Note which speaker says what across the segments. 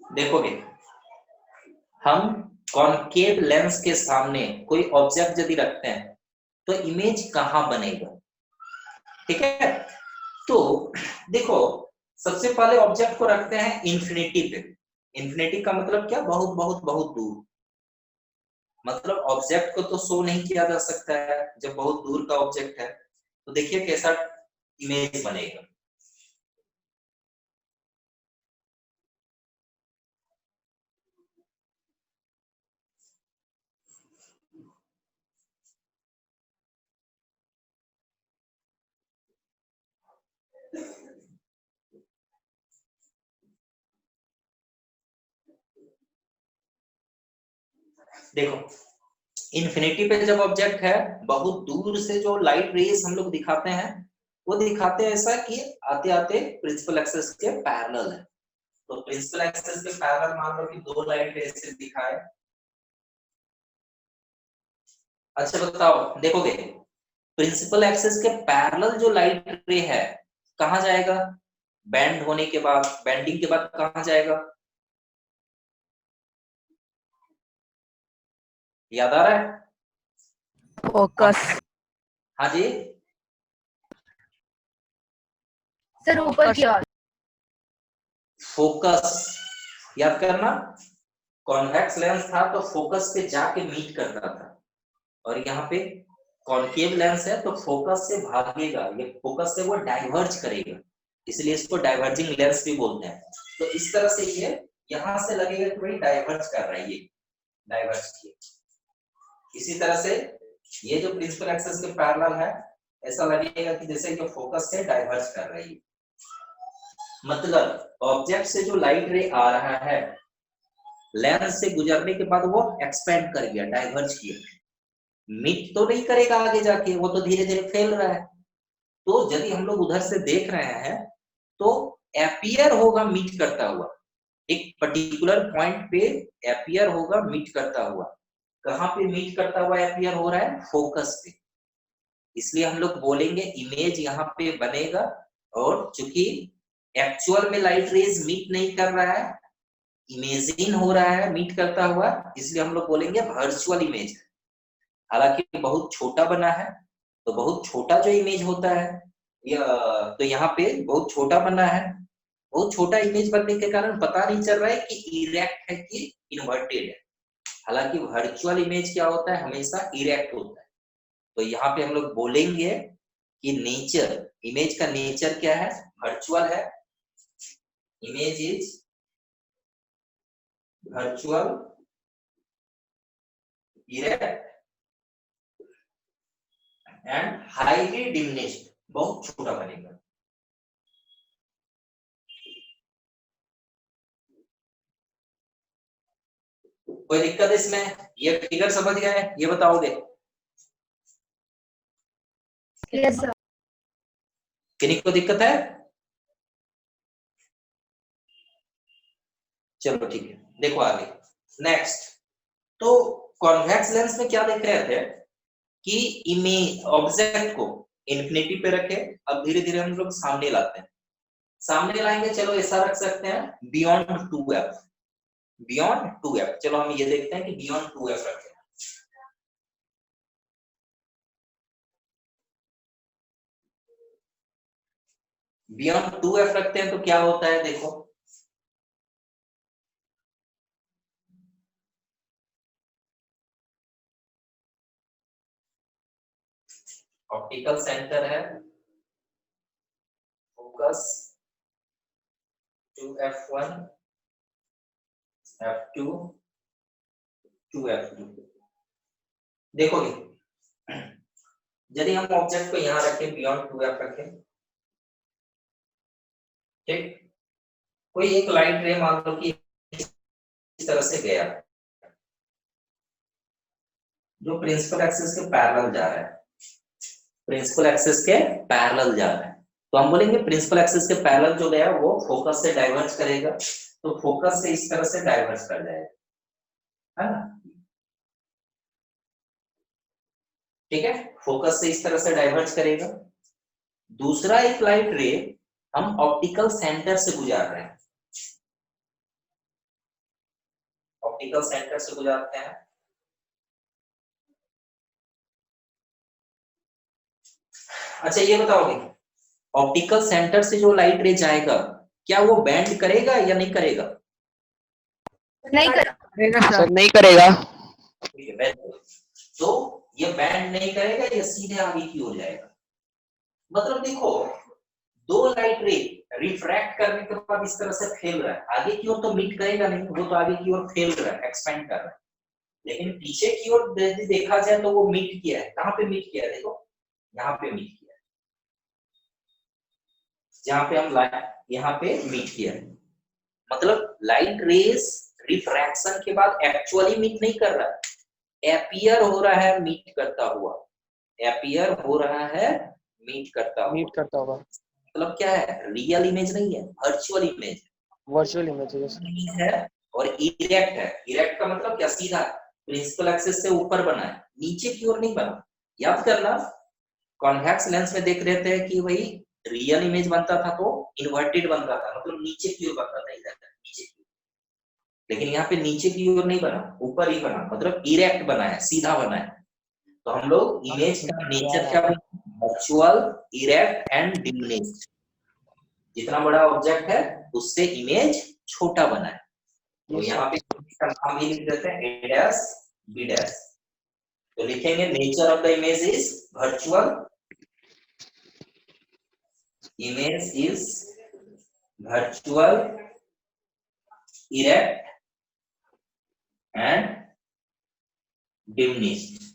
Speaker 1: देखोगे हम concave lens के सामने कोई ऑब्जेक्ट यदि रखते हैं तो इमेज कहां बनेगा, ठीक है। तो देखो सबसे पहले ऑब्जेक्ट को रखते हैं इंफिनिटी पे। इंफिनिटी का मतलब क्या, बहुत बहुत बहुत दूर। मतलब ऑब्जेक्ट को तो शो नहीं किया जा सकता है जब बहुत दूर का ऑब्जेक्ट है। तो देखिए कैसा इमेज बनेगा। देखो इन्फिनिटी पे जब ऑब्जेक्ट है, बहुत दूर से जो लाइट रेज हम लोग दिखाते हैं वो दिखाते हैं ऐसा कि आते आते प्रिंसिपल एक्सिस के पैरेलल है। तो प्रिंसिपल एक्सिस के पैरेलल मान लो कि दो लाइट रेज से दिखाए। अच्छा बताओ, देखोगे प्रिंसिपल एक्सिस के पैरेलल जो लाइट रे है कहां जाएगा, बैंड होने के बाद, बैंडिंग के बाद कहां जाएगा, याद आ रहा है?
Speaker 2: फोकस।
Speaker 1: हाँ जी
Speaker 2: सर ऊपर की ओर।
Speaker 1: फोकस, याद करना। कॉन्वेक्स लेंस था तो फोकस पे जाके मीट करता था, और यहाँ पे कॉनकेव लेंस है तो फोकस से भागेगा, ये फोकस से वो डाइवर्ज करेगा, इसलिए इसको डाइवर्जिंग लेंस भी बोलते हैं। तो इस तरह से ये यहां से लगेगा कि भाई डाइवर्ज कर रहा है, ये डाइवर्ज किया। इसी तरह से ये जो प्रिंसिपल एक्सिस के पैरेलल है ऐसा लगेगा कि जैसे कि फोकस से डाइवर्ज कर रही है। मतलब ऑब्जेक्ट से जो लाइट रे आ रहा है लेंस से गुजरने के बाद वो एक्सपेंड कर गया, डाइवर्ज किया, मीट तो नहीं करेगा आगे जाके, वो तो धीरे धीरे फैल रहा है। तो यदि हम लोग उधर से देख रहे हैं तो एपियर होगा मीट करता हुआ, एक पर्टिकुलर पॉइंट पे एपियर होगा मीट करता हुआ। कहां पे मीट करता हुआ एपियर हो रहा है, फोकस पे। इसलिए हम लोग बोलेंगे इमेज यहाँ पे बनेगा। और चूंकि एक्चुअल में लाइट रेज मीट नहीं कर रहा है, इमेजिन हो रहा है मीट करता हुआ, इसलिए हम लोग बोलेंगे वर्चुअल इमेज। हालांकि बहुत छोटा बना है, तो बहुत छोटा जो इमेज होता है तो यहाँ पे बहुत छोटा बना है। बहुत छोटा इमेज बनने के कारण पता नहीं चल रहा है कि इरेक्ट है कि इन्वर्टेड है। हालांकि वर्चुअल इमेज क्या होता है, हमेशा इरेक्ट होता है। तो यहाँ पे हम लोग बोलेंगे कि नेचर, इमेज का नेचर क्या है, वर्चुअल है। Image is virtual erect and highly diminished, बहुत छोटा बनेगा। कोई दिक्कत इसमें, ये फिगर समझ गए, ये बताओगे?
Speaker 2: Yes sir.
Speaker 1: किन्हीं को दिक्कत है? चलो ठीक है, देखो आगे नेक्स्ट। तो कॉन्वेक्स लेंस में क्या देख रहे थे कि इमेज ऑब्जेक्ट को इन्फिनिटी पे रखे, अब धीरे धीरे हम लोग सामने लाते हैं। सामने लाएंगे, चलो ऐसा रख सकते हैं बियॉन्ड 2f। बियॉन्ड 2f, चलो हम ये देखते हैं कि बियॉन्ड 2f रखें। बियॉन्ड 2f रखते हैं तो क्या होता है, देखो ऑप्टिकल सेंटर है, फोकस 2f1 f2 2f2। देखोगे यदि हम ऑब्जेक्ट को यहां रखें, बियॉन्ड 2f रखें, ठीक, कोई एक लाइट रे मान लो कि इस तरह से गया जो प्रिंसिपल एक्सिस के पैरेलल जा रहा है, प्रिंसिपल एक्सिस के पैरेलल जा रहा है, तो हम बोलेंगे प्रिंसिपल एक्सिस के पैरेलल जो गया वो फोकस से डाइवर्ज करेगा, तो फोकस से इस तरह से डाइवर्ज कर जाएगा, है ना। ठीक है, फोकस से इस तरह से डाइवर्ज करेगा। दूसरा एक लाइट रे हम ऑप्टिकल सेंटर से गुजार रहे हैं, ऑप्टिकल सेंटर से गुजरते हैं। अच्छा ये बताओगे, ऑप्टिकल सेंटर से जो लाइट रे जाएगा क्या वो बैंड करेगा या नहीं करेगा?
Speaker 2: नहीं करेगा
Speaker 3: सर
Speaker 2: सर।
Speaker 3: नहीं करेगा।
Speaker 1: ठीक है, very good। तो ये बैंड नहीं करेगा, ये सीधे आगे की ओर जाएगा। मतलब देखो, दो लाइट रे रिफ्रैक्ट करने के बाद इस तरह से फैल रहा है, आगे की ओर तो मीट करेगा नहीं, वो तो आगे की ओर फैल रहा है, एक्सपेंड कर रहा है। लेकिन पीछे की ओर यदि देखा जाए तो वो मीट किया है। कहाँ पे मीट किया है? देखो यहाँ पे मीट किया है, जहाँ पे हम यहाँ पे मीट किया है। मतलब लाइट रेस रिफ्रैक्शन के बाद एक्चुअली मीट नहीं कर रहा है, एपियर हो रहा है मीट करता हुआ, एपियर हो रहा है मीट करता हुआ।
Speaker 3: मीट करता होगा।
Speaker 1: मतलब क्या है, रियल इमेज नहीं है, वर्चुअल इमेज
Speaker 3: वर्चुअल इमेज
Speaker 1: है। और इरेक्ट है, इरेक्ट का मतलब क्या, सीधा प्रिंसिपल एक्सिस से ऊपर बना है, नीचे की ओर नहीं बना। याद करना, कॉन्वेक्स लेंस में देख रहे थे कि भाई रियल इमेज बनता था तो इन्वर्टेड बनता था, मतलब नीचे की ओर बनता था, इधर नीचे की ओर। लेकिन यहाँ पे नीचे की ओर नहीं बना, ऊपर ही बना, मतलब इरेक्ट बना है, सीधा बना है। तो हम लोग इमेज का नेचर क्या बना, वर्चुअल, इरेक्ट एंड डिमिनिश्ड। जितना बड़ा ऑब्जेक्ट है उससे इमेज छोटा बना है। तो यहाँ पे इसका नाम भी लिख देते हैं ए डैश बी डैश। तो लिखेंगे nature of the image is virtual, image is virtual, erect and diminished.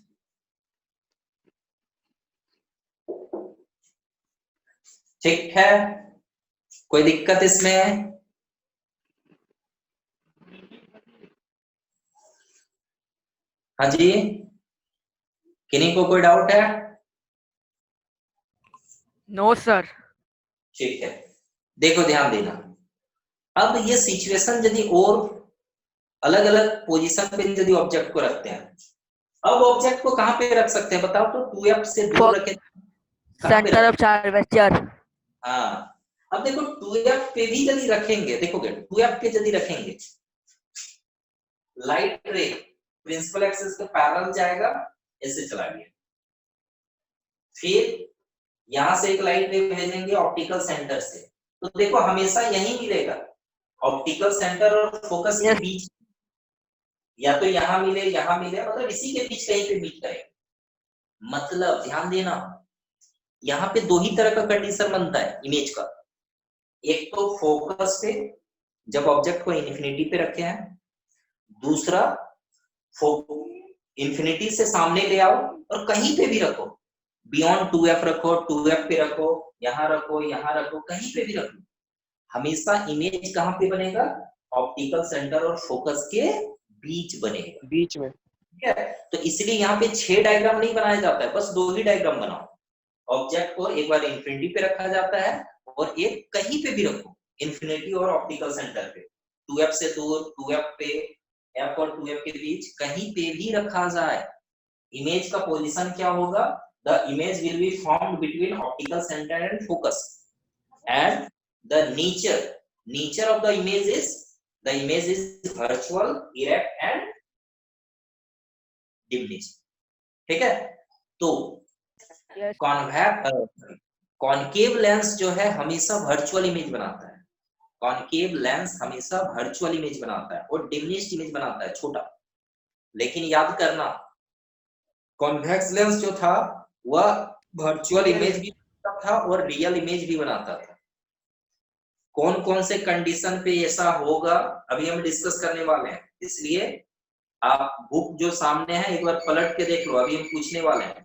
Speaker 1: ठीक है, कोई दिक्कत इसमें? हाँ जी, किन्हीं को कोई डाउट है?
Speaker 2: No sir.
Speaker 1: ठीक है, देखो ध्यान देना। अब ये सिचुएशन यदि और अलग अलग पोजीशन पे यदि ऑब्जेक्ट को रखते हैं, अब ऑब्जेक्ट को कहां पे रख सकते हैं बताओ तो? 2f से दूर रखें,
Speaker 2: सेंटर ऑफ कर्वेचर।
Speaker 1: हाँ, अब देखो 2f पे भी यदि रखेंगे, देखोगे 2f पे यदि रखेंगे, लाइट रे प्रिंसिपल एक्सिस के पैरेलल जाएगा, ऐसे चला गया। फिर यहां से एक लाइट रे भेजेंगे ऑप्टिकल सेंटर से, तो देखो हमेशा यही मिलेगा, ऑप्टिकल सेंटर और फोकस के बीच, या तो यहां मिले यहां मिले, मतलब इसी के बीच कहीं पे मीट करेगा। मतलब ध्यान देना, यहाँ पे दो ही तरह का कंडीशन बनता है इमेज का। एक तो फोकस पे, जब ऑब्जेक्ट को इन्फिनिटी पे रखे हैं, दूसरा इन्फिनिटी से सामने ले आओ और कहीं पे भी रखो, बियॉन्ड 2f रखो, 2f पे रखो, यहाँ रखो, कहीं पे भी रखो, हमेशा इमेज कहाँ पे बनेगा, ऑप्टिकल सेंटर और फोकस के बीच बनेगा,
Speaker 3: बीच में।
Speaker 1: ठीक है? तो इसलिए यहाँ पे 6 डायग्राम नहीं बनाया जाता है, बस 2 ही डायग्राम बनाओ। ऑब्जेक्ट को एक बार इन्फिनिटी पे रखा जाता है और एक कहीं पे भी रखो, इन्फिनिटी और ऑप्टिकल सेंटर पे, 2f से दूर, 2f पे, f और 2f के बीच कहीं पे भी रखा जाए, इमेज का पोजीशन क्या होगा, the image will be formed between optical centre and focus, and the nature of the image is virtual, erect and diminished. ठीक है? तो कॉनकेव लेंस जो है हमेशा वर्चुअल इमेज बनाता है, कॉनकेव लेंस हमेशा वर्चुअल इमेज बनाता है और डिमिनिश्ड इमेज बनाता है, छोटा। लेकिन याद करना, कॉन्वेक्स लेंस जो था वह वर्चुअल इमेज भी बनाता था और रियल इमेज भी बनाता था। कौन कौन से कंडीशन पे ऐसा होगा अभी हम डिस्कस करने वाले हैं, इसलिए आप बुक जो सामने है एक बार पलट के देख लो, अभी हम पूछने वाले हैं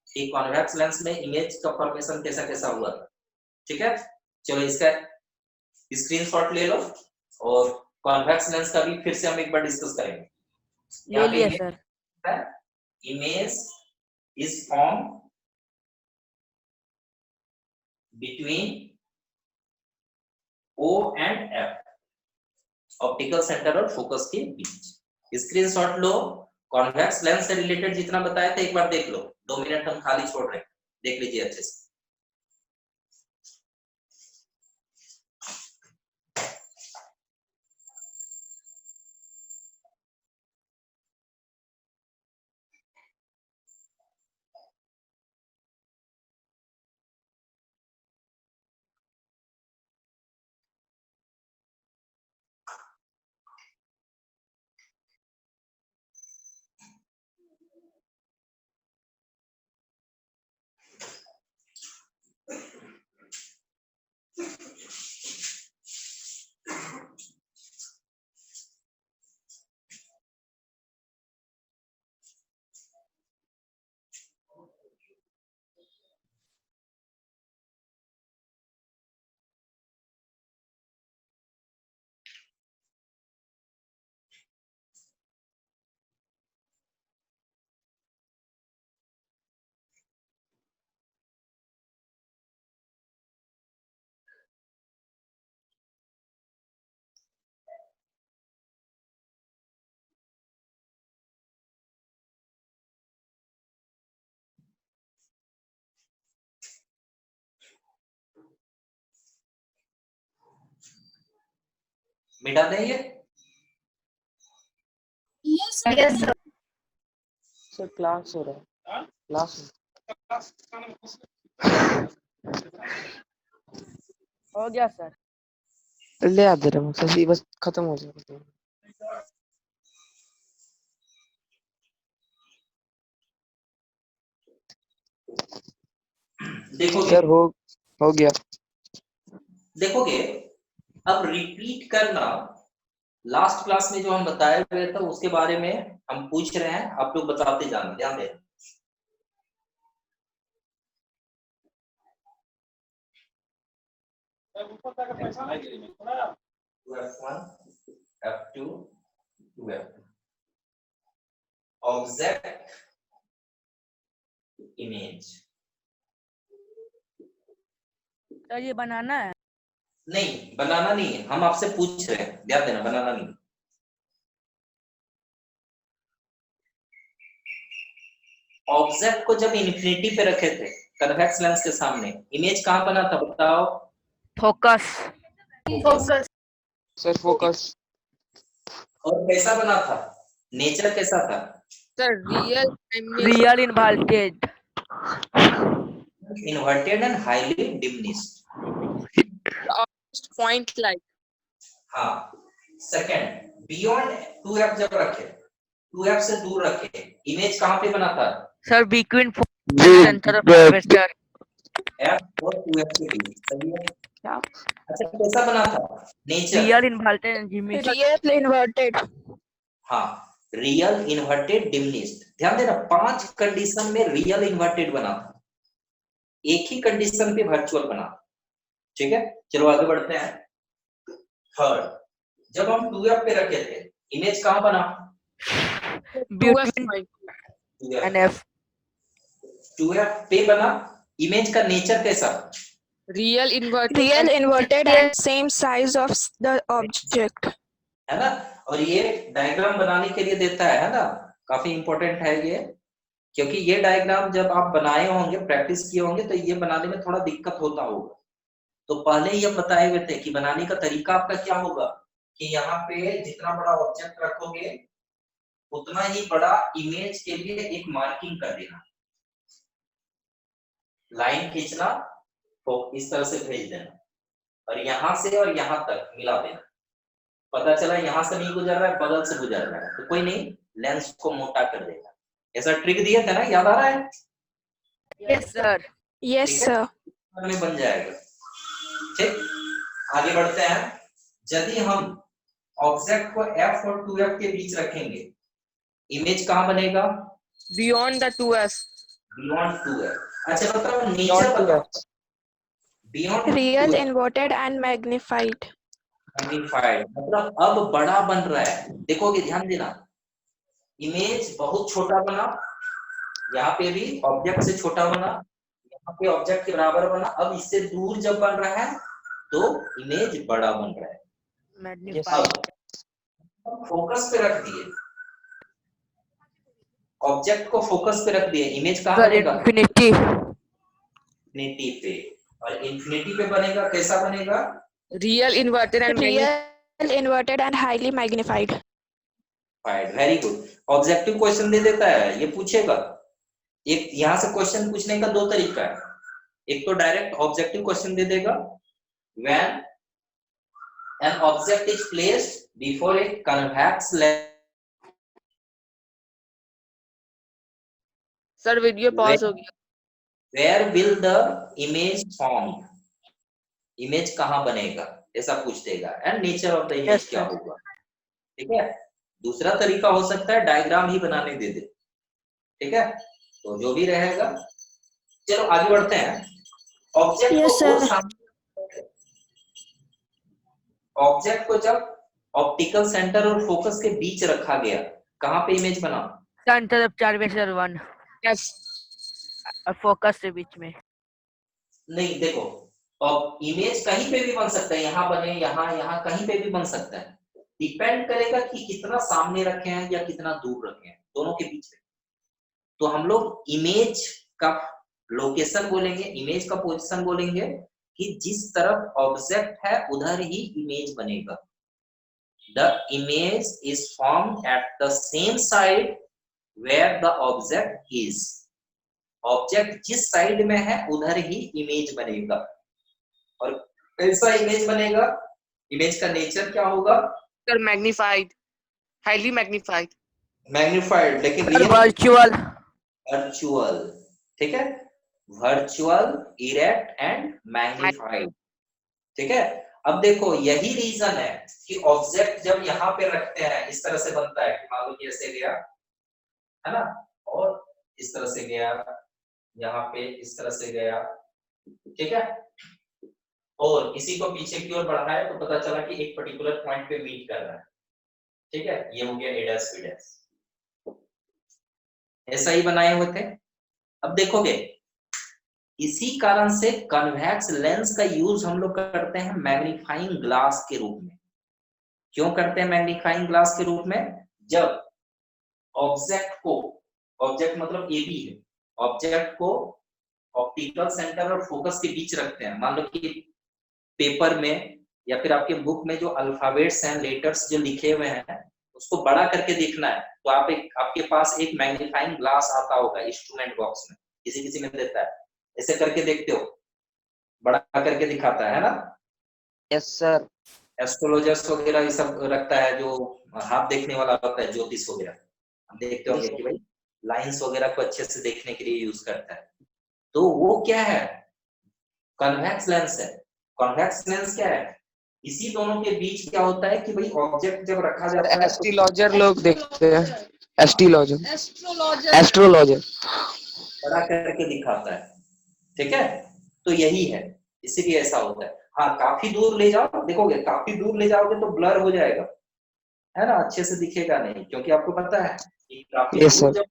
Speaker 1: कि कॉन्वेक्स लेंस में इमेज का फॉर्मेशन कैसा कैसा हुआ था। ठीक है, चलो इसका स्क्रीनशॉट ले लो और कॉन्वेक्स लेंस का भी फिर से हम एक बार डिस्कस करेंगे।
Speaker 2: ले लिया sir.
Speaker 1: Image is form between O and F, optical centre और फोकस के बीच। स्क्रीनशॉट लो, कॉन्वेक्स लेंस से रिलेटेड जितना बताया था एक बार देख लो, 2 मिनट हम खाली छोड़ रहे हैं, देख लीजिए अच्छे से। मिटा दें ये?
Speaker 2: Yes sir.
Speaker 3: सर क्लास हो रहा है, क्लास
Speaker 2: हो गया सर।
Speaker 3: ले आ दे रहा हूँ सर, ये बस खत्म हो जाएगा।
Speaker 1: देखोगे
Speaker 3: सर हो गया।
Speaker 1: देखोगे अब रिपीट करना लास्ट क्लास में जो हम बताए हुए थे उसके बारे में हम पूछ रहे हैं, आप लोग बताते जाना, ध्यान दें। F2 to F2 object image.
Speaker 2: Sir ये बनाना है?
Speaker 1: नहीं, बनाना नहीं है, हम आपसे पूछ रहे हैं, ध्यान देना, बनाना नहीं। ऑब्जेक्ट को जब इन्फिनिटी पे रखे थे कन्वेक्स लेंस के सामने, इमेज कहां बना था बताओ?
Speaker 2: फोकस।
Speaker 1: फोकस।
Speaker 3: Sir focus.
Speaker 1: और कैसा बना था? नेचर कैसा था?
Speaker 3: Sir
Speaker 2: real inverted.
Speaker 1: Inverted and highly diminished.
Speaker 3: Point like.
Speaker 1: हाँ। सेकंड, बियॉन्ड 2f जब रखे, 2f से दूर रखे, इमेज कहां पे बना था?
Speaker 2: Sir between centre of curvature.
Speaker 1: f और 2f के बीच, सही है। अच्छा, कैसा बना था? Nature.
Speaker 2: Real inverted diminished.
Speaker 3: Real inverted.
Speaker 1: हाँ, रियल इन्वर्टेड डिमिनिश्ड। ध्यान देना, 5 कंडीशन में रियल इन्वर्टेड बना था, एक ही कंडीशन पे वर्चुअल बना। ठीक है, चलो आगे बढ़ते हैं। थर्ड, जब हम 2f पे रखे थे, इमेज कहां बना?
Speaker 2: Between and F.
Speaker 1: 2f पे बना, इमेज का नेचर कैसा?
Speaker 3: Real inverted and same size of the object,
Speaker 1: है ना। और ये डायग्राम बनाने के लिए देता है ना, काफी इंपॉर्टेंट है ये, क्योंकि ये डायग्राम जब आप बनाए होंगे, प्रैक्टिस किए होंगे, तो ये बनाने में थोड़ा दिक्कत होता होगा। तो पहले ही हम बताए हुए थे कि बनाने का तरीका आपका क्या होगा, कि यहाँ पे जितना बड़ा ऑब्जेक्ट रखोगे उतना ही बड़ा इमेज के लिए एक मार्किंग कर देना, लाइन खींचना, तो इस तरह से भेज देना, और यहाँ से और यहाँ तक मिला देना। पता चला यहाँ से नहीं गुजर रहा है, बगल से गुजर रहा है, तो कोई नहीं, लेंस को मोटा कर देगा। ऐसा ट्रिक दिया था ना, याद आ रहा है?
Speaker 2: Yes sir.
Speaker 3: Yes sir.
Speaker 1: में बन जाएगा। ठीक, आगे बढ़ते हैं। यदि हम ऑब्जेक्ट को f और 2f के बीच रखेंगे, इमेज कहां बनेगा?
Speaker 3: Beyond the 2f।
Speaker 1: Beyond 2f। अच्छा बताओ, नेचर बताओ। Beyond
Speaker 3: real inverted and magnified.
Speaker 1: Magnified मतलब अब बड़ा बन रहा है। देखोगे, ध्यान देना, इमेज बहुत छोटा बना, यहाँ पे भी ऑब्जेक्ट से छोटा बना, यहाँ पे ऑब्जेक्ट के बराबर बना, अब इससे दूर जब बन रहा है तो इमेज बड़ा बन रहा है।
Speaker 2: मैग्नीफाइड।
Speaker 1: फोकस पे रख दिए, ऑब्जेक्ट को फोकस पे रख दिए, इमेज कहां
Speaker 2: सर
Speaker 1: बनेगा?
Speaker 2: इन्फिनिटी।
Speaker 1: इन्फिनिटी पे। और इन्फिनिटी पे बनेगा, कैसा बनेगा?
Speaker 3: Real inverted and highly magnified.
Speaker 1: Very good. Objective question दे देता है, ये पूछेगा। एक यहां से क्वेश्चन पूछने का 2 तरीका है, एक तो डायरेक्ट ऑब्जेक्टिव क्वेश्चन दे देगा, when an object is placed before a convex lens.
Speaker 3: Sir video pause हो गया।
Speaker 1: Where will the image form? Image कहां बनेगा, ऐसा पूछ देगा। And nature of the image क्या होगा। ठीक है, दूसरा तरीका हो सकता है डायग्राम ही बनाने दे दे। ठीक है, तो जो भी रहेगा। चलो आगे बढ़ते हैं। ऑब्जेक्ट को जब ऑप्टिकल सेंटर और फोकस के बीच रखा गया, कहां पे इमेज बना?
Speaker 2: सेंटर ऑफ कर्वेचर 1 और फोकस के बीच में।
Speaker 1: नहीं, देखो, अब इमेज कहीं पे भी बन सकता है, यहाँ बने, यहाँ कहीं पे भी बन सकता है, डिपेंड करेगा कि कितना सामने रखे हैं या कितना दूर रखे हैं, दोनों के बीच में। तो हम लोग इमेज का लोकेशन बोलेंगे, इमेज का पोजीशन बोलेंगे कि जिस तरफ ऑब्जेक्ट है उधर ही इमेज बनेगा। the image is formed at the same side where the object is. Object जिस साइड में है उधर ही इमेज बनेगा। और कैसा इमेज बनेगा? इमेज का नेचर क्या होगा?
Speaker 4: Sir magnified, highly magnified.
Speaker 1: Magnified, लेकिन रियल
Speaker 2: वर्चुअल।
Speaker 1: वर्चुअल, ठीक है, वर्चुअल, इरेक्ट एंड मैग्नीफाइड, ठीक है। अब देखो यही रीजन है कि ऑब्जेक्ट जब यहाँ पे रखते हैं इस तरह से बनता है, मान लो कि ऐसे गया है ना, और इस तरह से गया, यहाँ पे इस तरह से गया, ठीक है, और इसी को पीछे की ओर बढ़ाया तो पता चला कि एक पर्टिकुलर पॉइंट पे मीट कर रहा है, ठीक है, ये हो गया ए डैश बी डैश। ऐसा ही बनाए हुए थे। अब देखोगे इसी कारण से कन्वेक्स लेंस का यूज हम लोग करते हैं मैग्नीफाइंग ग्लास के रूप में। क्यों करते हैं मैग्नीफाइंग ग्लास के रूप में? जब ऑब्जेक्ट को, ऑब्जेक्ट मतलब ए बी है, ऑब्जेक्ट को ऑप्टिकल सेंटर और फोकस के बीच रखते हैं। मान लो कि पेपर में या फिर आपके बुक में जो अल्फाबेट्स हैं, लेटर्स जो लिखे हुए हैं, उसको बड़ा करके देखना है तो आपके पास एक मैग्नीफाइंग ग्लास आता होगा इंस्ट्रूमेंट बॉक्स में, किसी किसी में देता है, ऐसे करके देखते हो, बड़ा करके दिखाता है ना।
Speaker 4: Yes sir.
Speaker 1: एस्ट्रोलॉजर्स वगैरह ये सब रखता है, जो हाथ देखने वाला होता है, ज्योतिष वगैरह, हम देखते होंगे कि भाई लाइंस वगैरह को अच्छे से देखने के लिए यूज करता है। तो वो क्या है? कन्वेक्स लेंस है। कन्वेक्स लेंस क्या है? इसी दोनों के बीच क्या होता है कि भाई ऑब्जेक्ट जब रखा जाता है,
Speaker 4: एस्ट्रोलॉजर लोग देखते हैं, एस्ट्रोलॉजर, एस्ट्रोलॉजर
Speaker 1: बड़ा करके दिखाता है, ठीक है। तो यही है, इसीलिए ऐसा होता है। हाँ, काफी दूर ले जाओ, देखोगे काफी दूर ले जाओगे तो ब्लर हो जाएगा, है ना, अच्छे से दिखेगा नहीं, क्योंकि आपको पता है कि काफी
Speaker 4: Yes,
Speaker 1: दूर
Speaker 4: sir.
Speaker 1: जब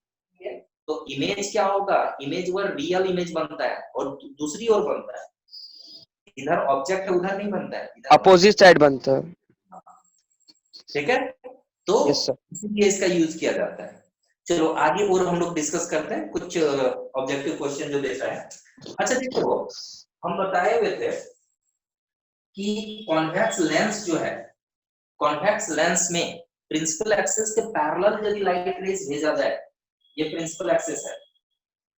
Speaker 1: तो इमेज क्या होगा? इमेज वो रियल इमेज बनता है और दूसरी ओर बनता है, इधर ऑब्जेक्ट है उधर नहीं बनता है, इधर
Speaker 4: अपोजिट साइड बनता है।
Speaker 1: ठीक है। तो
Speaker 4: Yes, sir.
Speaker 1: इसलिए इसका यूज किया जाता है। चलो आगे और हम लोग डिस्कस करते हैं कुछ ऑब्जेक्टिव क्वेश्चन जो देता है। अच्छा देखो, हम बताए हुए थे कि कॉन्वेक्स लेंस जो है, कॉन्वेक्स लेंस में प्रिंसिपल एक्सिस के पैरेलल यदि लाइट रेज भेजा जाए, ये प्रिंसिपल एक्सिस है,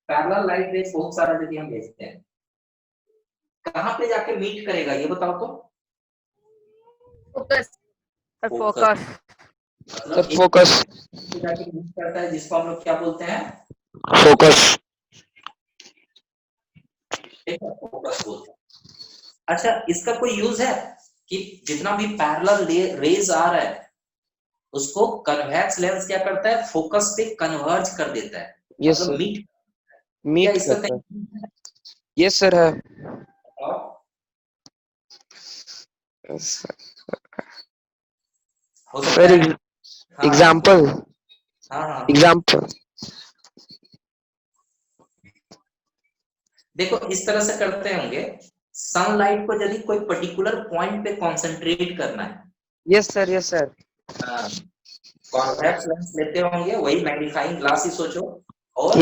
Speaker 1: पैरेलल लाइट रेज बहुत सारा यदि हम भेजते हैं, कहां पे जाके मीट करेगा ये बताओ तो?
Speaker 2: फोकस। फोकस।
Speaker 1: मतलब
Speaker 4: फोकस,
Speaker 1: जाके मीट करता है, जिसको हम लोग क्या बोलते हैं?
Speaker 4: फोकस।
Speaker 1: ठीक है, फोकस बोलते हैं। अच्छा, इसका कोई यूज है कि जितना भी पैरेलल रेज आ रहा है उसको कन्वेक्स लेंस क्या करता है? फोकस पे कन्वर्ज कर देता है,
Speaker 4: Yes,
Speaker 1: मतलब
Speaker 4: sir.
Speaker 1: मीट
Speaker 4: मीट
Speaker 1: इसका
Speaker 4: करता है।
Speaker 1: कहीं
Speaker 4: Yes, sir है।
Speaker 1: हो सकता
Speaker 4: Sir,
Speaker 1: है। हाँ,
Speaker 4: example,
Speaker 1: हाँ,
Speaker 4: example.
Speaker 1: देखो इस तरह से करते होंगे, सनलाइट को यदि कोई पर्टिकुलर पॉइंट पे कंसंट्रेट करना है,
Speaker 4: Yes, sir. Yes, sir.
Speaker 1: Convex lens लेते होंगे, वही मैग्नीफाइंग ग्लास ही सोचो, और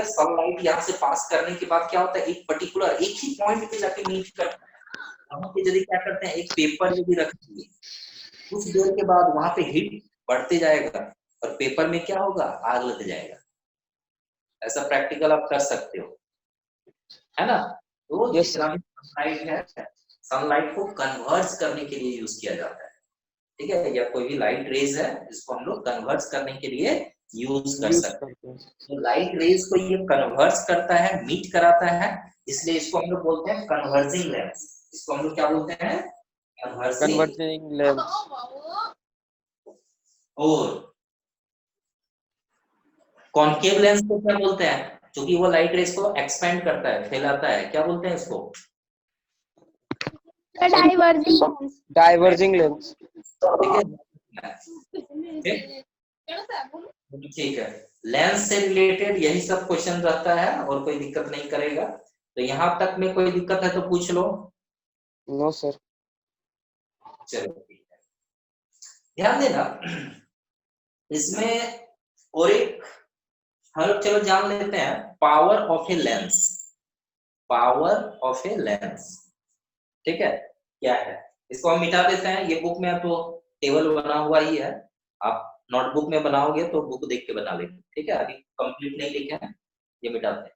Speaker 1: सनलाइट यहाँ से पास करने के बाद क्या होता है? एक पर्टिकुलर एक ही पॉइंट पे जाके मीट करता है। वहां पे यदि क्या करते हैं, एक पेपर यदि रखते हैं, कुछ देर के बाद वहां पे हीट बढ़ते जाएगा और पेपर में क्या होगा? आग लग जाएगा। ऐसा प्रैक्टिकल आप कर सकते हो, है ना। तो
Speaker 4: Yes,
Speaker 1: जितना भी सनलाइट है, सनलाइट को कन्वर्ज करने के लिए यूज किया जाता है, ठीक है, या कोई भी लाइट रेज है जिसको हम लोग कन्वर्ज करने के लिए यूज कर सकते हैं। तो लाइट रेज को ये कन्वर्ज करता है, मीट कराता है, इसलिए इसको हम लोग बोलते हैं कन्वर्जिंग लेंस। इसको हम लोग क्या बोलते हैं?
Speaker 4: Converging lens.
Speaker 1: और कॉन्केव लेंस को क्या बोलते हैं? क्योंकि वो लाइट रेज को एक्सपेंड करता है, फैलाता है, क्या बोलते हैं इसको?
Speaker 4: Diverging lens.
Speaker 1: ठीक है, लेंस से रिलेटेड यही सब क्वेश्चन रहता है और कोई दिक्कत नहीं करेगा। तो यहाँ तक में कोई दिक्कत है तो पूछ लो।
Speaker 4: No, sir.
Speaker 1: चलो ठीक है, ध्यान देना इसमें। और एक हम लोग चलो जान लेते हैं power of a lens. Power of a lens, ठीक है, क्या है? इसको हम मिटा देते हैं, ये बुक में तो टेबल बना हुआ ही है, आप नोटबुक में बनाओगे तो बुक देख के बना लेंगे, ठीक है। अभी कंप्लीट नहीं लिखे हैं, ये मिटाते हैं।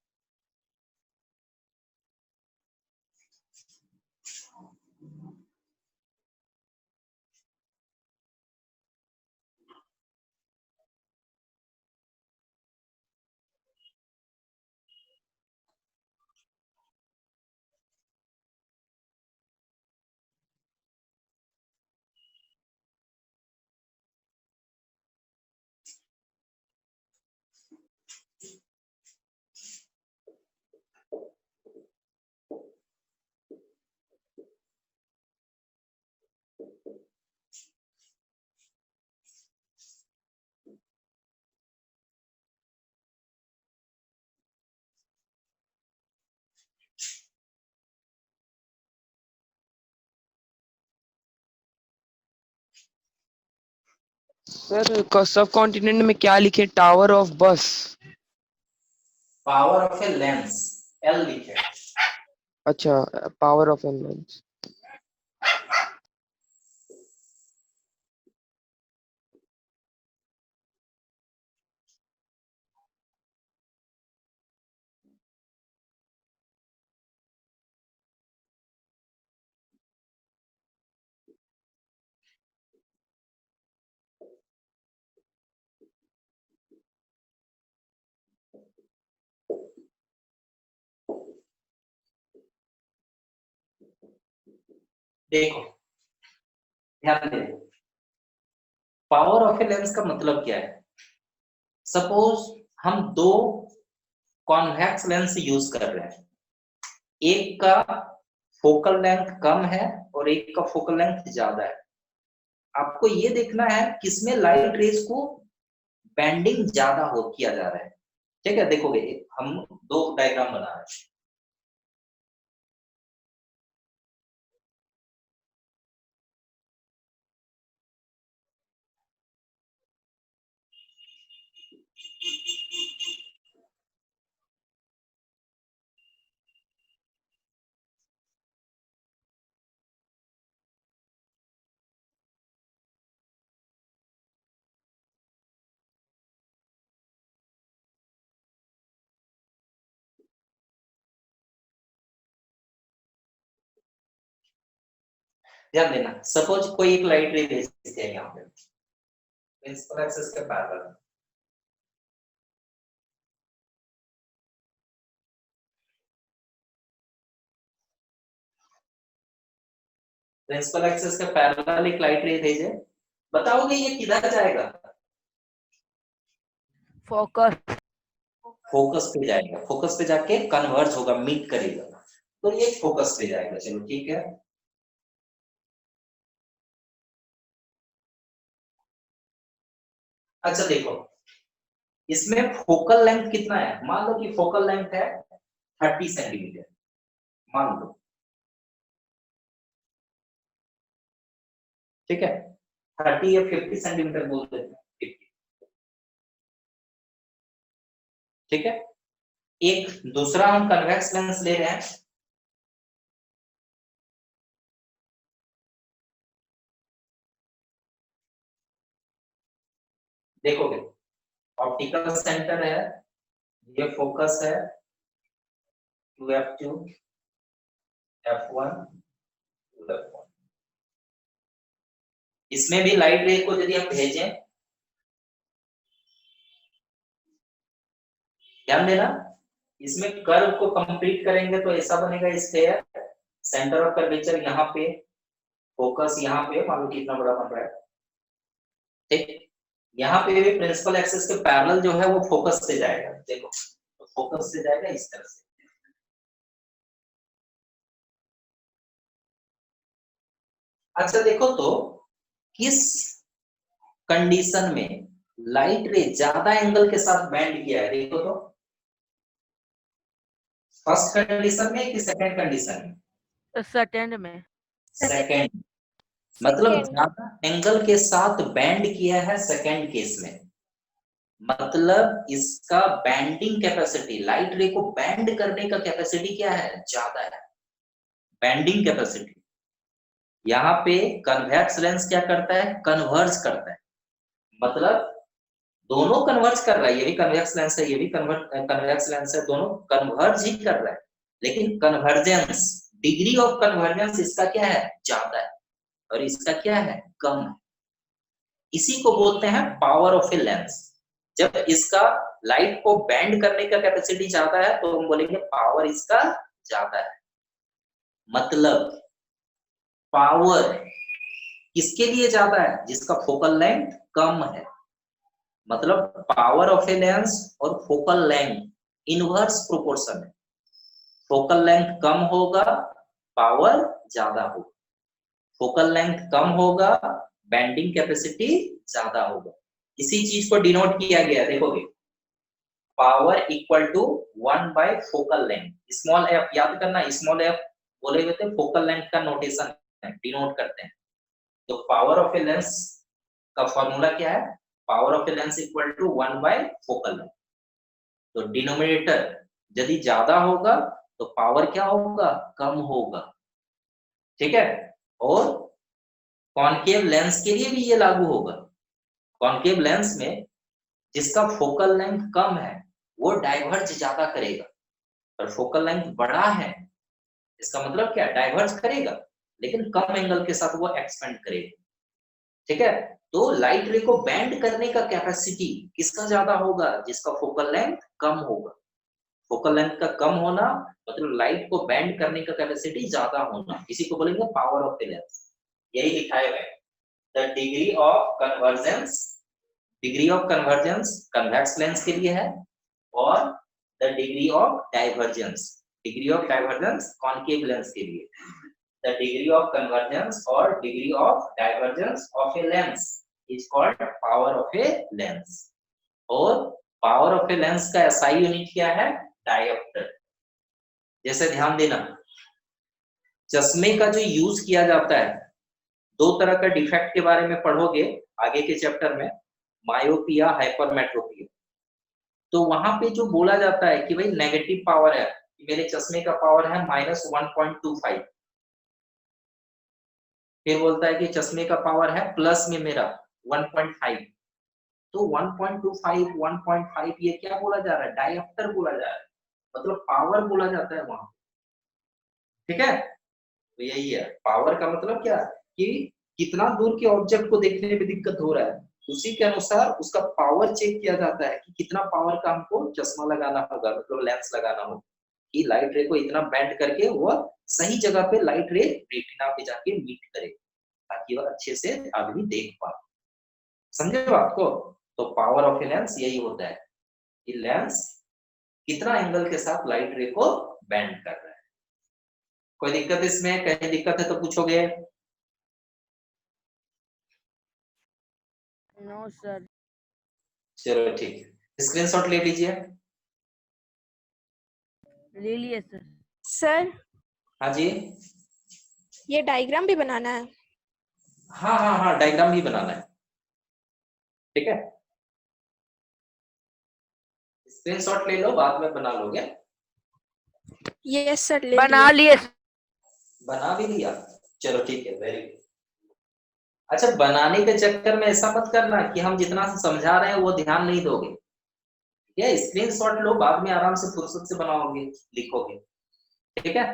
Speaker 4: सर सब कॉन्टिनेंट में क्या लिखे? टावर ऑफ बस।
Speaker 1: Power of a lens, L लिखे।
Speaker 4: अच्छा, पावर ऑफ एन लेंस।
Speaker 1: देखो ध्यान दे, पावर ऑफ ए लेंस का मतलब क्या है? सपोज हम दो कॉन्वेक्स लेंस यूज कर रहे हैं, एक का फोकल लेंथ कम है और एक का फोकल लेंथ ज्यादा है। आपको ये देखना है किसमें लाइट रेज को बेंडिंग ज्यादा हो किया जा रहा है, ठीक है। देखोगे हम दो डायग्राम बना रहे हैं, ध्यान देना। सपोज कोई एक लाइट रे भेजते हैं यहाँ पे प्रिंसिपल एक्सिस के पैरेलल, प्रिंसिपल एक्सिस के पैरेलल एक लाइट रे भेजे, बताओगे ये किधर जाएगा?
Speaker 2: फोकस।
Speaker 1: फोकस पे जाएगा, फोकस पे जाके कन्वर्ज होगा, मीट करेगा, तो ये फोकस पे जाएगा। चलो ठीक है। अच्छा देखो, इसमें फोकल लेंथ कितना है? मान लो कि फोकल लेंथ है 30 सेंटीमीटर, मान लो, ठीक है। 30 या 50 सेंटीमीटर बोल देते हैं, 50, ठीक है। एक दूसरा हम कन्वेक्स लेंस ले रहे हैं, देखोगे ऑप्टिकल सेंटर है, ये फोकस है, 2f2 f1 2f1। इसमें भी लाइट रे को यदि हम भेजें, ध्यान देना, इसमें कर्व को कंप्लीट करेंगे तो ऐसा बनेगा स्फेयर, सेंटर ऑफ कर्वेचर यहाँ पे, फोकस यहाँ पे, मान लो कितना बड़ा बन रहा है, ठीक। यहाँ पे भी प्रिंसिपल एक्सिस के पैरेलल जो है वो फोकस से जाएगा, देखो तो फोकस से जाएगा इस तरह से। अच्छा देखो तो किस कंडीशन में लाइट रे ज्यादा एंगल के साथ बैंड किया है, देखो तो फर्स्ट कंडीशन में कि सेकंड कंडीशन में?
Speaker 2: सेकंड में।
Speaker 1: सेकंड, मतलब ज्यादा एंगल के साथ बैंड किया है सेकंड केस में, मतलब इसका बैंडिंग कैपेसिटी, लाइट रे को बैंड करने का कैपेसिटी क्या है? ज्यादा है, बैंडिंग कैपेसिटी। यहाँ पे कन्वेक्स लेंस क्या करता है, कन्वर्ज करता है, मतलब दोनों कन्वर्ज कर रहा है, ये भी कन्वेक्स लेंस है, ये भी कन्वेक्स लेंस है, दोनों कन्वर्ज ही कर रहा है, लेकिन कन्वर्जेंस, डिग्री ऑफ कन्वर्जेंस इसका क्या है, ज्यादा है, और इसका क्या है, कम है। इसी को बोलते हैं पावर ऑफ ए लेंस। जब इसका लाइट को बेंड करने का कैपेसिटी ज्यादा है तो हम बोलेंगे पावर इसका ज्यादा है। मतलब पावर किसके लिए ज्यादा है, जिसका फोकल लेंथ कम है। मतलब पावर ऑफ ए लेंस और फोकल लेंथ इनवर्स प्रोपोर्शन है। फोकल लेंथ कम होगा, पावर ज्यादा होगा। फोकल लेंथ कम होगा, बेंडिंग कैपेसिटी ज्यादा होगा। इसी चीज को डिनोट किया गया, देखोगे, power equal to 1 by focal length. Small f याद करना, स्मॉल एफ बोले हुए थे, फोकल लेंथ का नोटेशन है, डिनोट करते हैं। तो पावर ऑफ ए लेंस का फॉर्मूला क्या है, power of a lens equal to 1 by focal length. तो डिनोमिनेटर यदि ज्यादा होगा तो पावर क्या होगा, कम होगा, ठीक है। और कॉनकेव लेंस के लिए भी ये लागू होगा। कॉनकेव लेंस में जिसका फोकल लेंथ कम है वो डाइवर्ज ज्यादा करेगा, और फोकल लेंथ बड़ा है इसका मतलब क्या, डाइवर्ज करेगा, लेकिन कम एंगल के साथ वो एक्सपेंड करेगा, ठीक है। तो लाइट रे को बेंड करने का कैपेसिटी किसका ज्यादा होगा, जिसका फोकल लेंथ कम होगा। फोकल लेंथ का कम होना मतलब लाइट को बेंड करने का कैपेसिटी ज्यादा होना, इसी को बोलेंगे पावर ऑफ द लेंस। यही लिखा है the degree of convergence. Degree of convergence convex lens के लिए है, और the degree of divergence, degree of divergence concave lens के लिए। द डिग्री ऑफ कन्वर्जेंस और degree of divergence of a lens is called power of a lens. और power of a lens का SI unit क्या है, dioptre. जैसे ध्यान देना, चश्मे का जो यूज किया जाता है, दो तरह का डिफेक्ट के बारे में पढ़ोगे आगे के चैप्टर में, मायोपिया, हाइपरमेट्रोपिया। तो वहां पे जो बोला जाता है कि भाई नेगेटिव पावर है, मेरे चश्मे का पावर है -1.25, फिर बोलता है कि चश्मे का पावर है प्लस में मेरा 1.5, तो 1.25 1.5 ये क्या बोला जा रहा है, डायोप्टर बोला जा रहा है, मतलब पावर बोला जाता है वहां, ठीक है। तो यही है पावर का मतलब, क्या कि कितना दूर के ऑब्जेक्ट को देखने में दिक्कत हो रहा है, उसी के अनुसार उसका पावर चेक किया जाता है कि कितना पावर का हमको चश्मा लगाना होगा, मतलब लेंस लगाना होगा, कि लाइट रे को इतना बेंड करके वह सही जगह पे लाइट रे रेटिना पे जाके मीट करे, ताकि वह अच्छे से आदमी देख पाए। समझे बात को। तो पावर ऑफ ए लेंस यही होता है कि लेंस कितना एंगल के साथ लाइट रे को बेंड कर रहा है। कोई दिक्कत इसमें, कहीं दिक्कत है तो पूछोगे।
Speaker 2: No sir.
Speaker 1: चलो ठीक है, स्क्रीनशॉट ले लीजिए।
Speaker 2: ले लिए सर।
Speaker 3: सर
Speaker 1: हाँ जी,
Speaker 3: ये डायग्राम भी बनाना है?
Speaker 1: हाँ हाँ हाँ, डायग्राम भी बनाना है, ठीक है। स्क्रीनशॉट ले लो, बाद में बना लोगे।
Speaker 3: यस सर, ले
Speaker 2: बना लिए।
Speaker 1: बना भी लिया, चलो ठीक है, वेरी गुड। अच्छा, बनाने के चक्कर में ऐसा मत करना कि हम जितना समझा रहे हैं वो ध्यान नहीं दोगे, ठीक है। स्क्रीनशॉट लो, बाद में आराम से फुर्सत से बनाओगे, लिखोगे, ठीक है।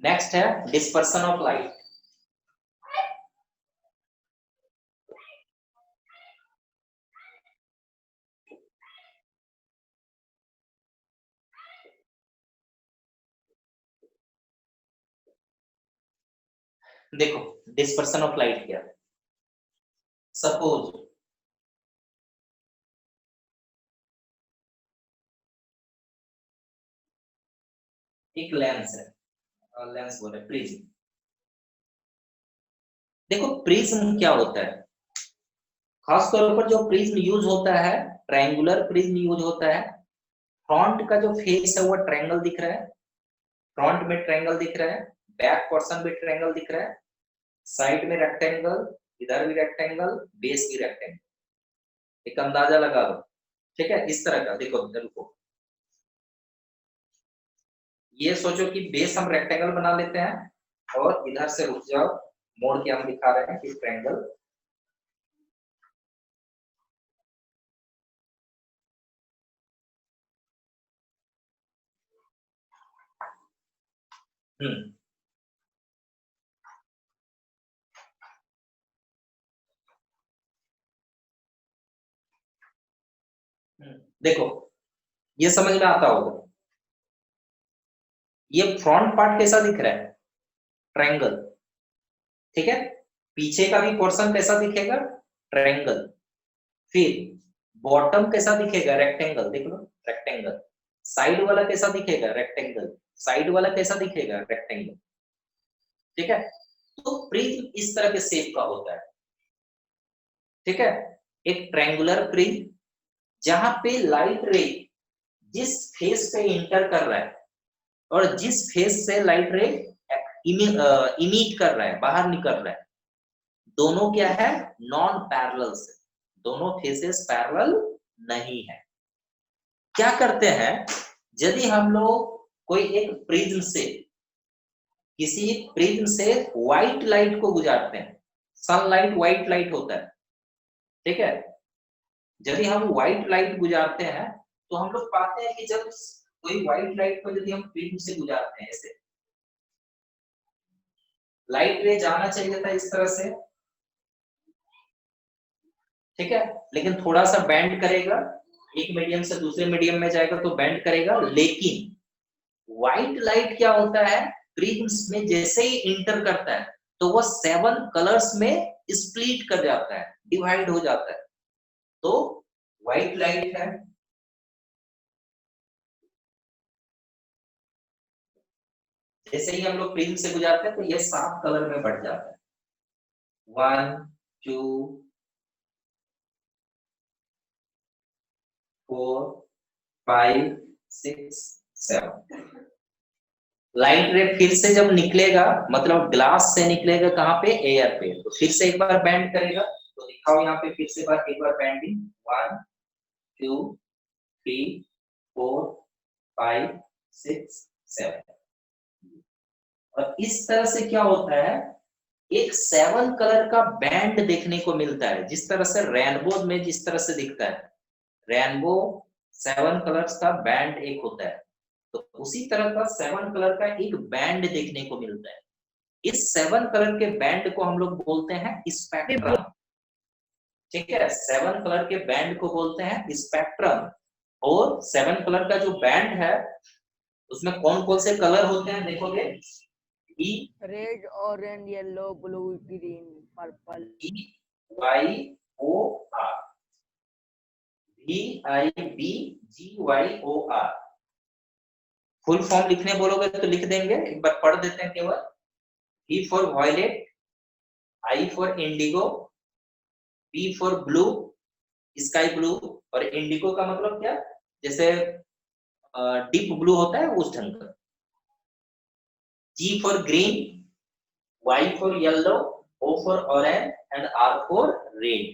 Speaker 1: नेक्स्ट है डिस्पर्सन ऑफ लाइट। देखो डिस्पर्सन ऑफ लाइट क्या है। सपोज एक लेंस है, लेंस बोल रहे प्रिज्म। देखो प्रिज्म क्या होता है, खासतौर पर जो प्रिज्म यूज होता है, ट्रायंगुलर प्रिज्म यूज होता है। फ्रंट का जो फेस है वो ट्रायंगल दिख रहा है, फ्रंट में ट्रायंगल दिख रहा है, बैक पोर्शन में ट्रायंगल दिख रहा है, साइड में रेक्टेंगल, इधर भी रेक्टेंगल, बेस भी रेक्टेंगल। एक अंदाजा लगा लो, ठीक है। इस तरह का देखो, रुको, ये सोचो कि बेस हम रेक्टेंगल बना लेते हैं और इधर से रुक जाओ, मोड़ के हम दिखा रहे हैं कि ट्रायंगल। देखो, ये समझ में आता होगा। ये फ्रंट पार्ट कैसा दिख रहा है? ट्रायंगल, ठीक है। पीछे का भी पोर्शन कैसा दिखेगा? ट्रायंगल। फिर बॉटम कैसा दिखेगा? रेक्टेंगल, देख लो, रेक्टेंगल। साइड वाला कैसा दिखेगा? रेक्टेंगल। साइड वाला कैसा दिखेगा? रेक्टेंगल, ठीक है। तो प्रिज्म इस तरह के शेप का होता है, ठीक है। एक ट्रायंगुलर प्रिज्म जहां पे लाइट रे जिस फेस पे इंटर कर रहा है और जिस फेस से लाइट रे इमिट कर रहा है, बाहर निकल रहा है, दोनों क्या है? नॉन पैरेलल से, दोनों फेसेस पैरेलल नहीं है। क्या करते हैं, यदि हम लोग कोई एक प्रिज्म से, किसी प्रिज्म से व्हाइट लाइट को गुजारते हैं, सनलाइट व्हाइट लाइट होता है, ठीक है। यदि हम व्हाइट लाइट गुजारते हैं तो हम लोग पाते हैं कि जब कोई व्हाइट लाइट को यदि हम प्रिज्म से गुजारते हैं, ऐसे लाइट रे जाना चाहिए था इस तरह से, ठीक है, लेकिन थोड़ा सा बेंड करेगा, एक मीडियम से दूसरे मीडियम में जाएगा तो बेंड करेगा। लेकिन व्हाइट लाइट क्या होता है, प्रिज्म्स में जैसे ही इंटर करता है तो वो 7 कलर्स में स्प्लिट कर जाता है, डिवाइड हो जाता है, तो व्हाइट लाइट है। जैसे ही हम लोग प्रिज्म से गुजारते हैं तो ये 7 कलर में बढ़ जाता है, 1 2 4 5 6 7। लाइट रे फिर से जब निकलेगा, मतलब ग्लास से निकलेगा कहाँ पे? एयर पे, तो फिर से एक बार बेंड करेगा, तो दिखाओ यहाँ पे फिर से एक बार बेंडिंग, 1 2 3 4 5 6 7। और इस तरह से क्या होता है, एक 7 कलर का बैंड देखने को मिलता है, जिस तरह से रेनबो में जिस तरह से दिखता है, रेनबो 7 कलर्स का बैंड एक होता है, तो उसी तरह का 7 कलर का एक बैंड देखने को मिलता है। इस 7 कलर के बैंड को हम लोग बोलते हैं स्पेक्ट्रम, ठीक है। 7 कलर के बैंड को बोलते हैं स्पेक्ट्रम। और 7 कलर का जो बैंड है उसमें कौन कौन से कलर होते हैं देखोगे?
Speaker 2: Red, orange, yellow, blue, green, purple,
Speaker 1: VIOR, VIBGYOR। Full form लिखने बोलोगे तो लिख देंगे, एक बार पढ़ देते हैं केवल। V for violet, I for indigo, B for blue, sky blue, और इंडिगो का मतलब क्या? जैसे डीप ब्लू होता है उस ढंग का। G for green, Y for yellow, O for orange and R for red.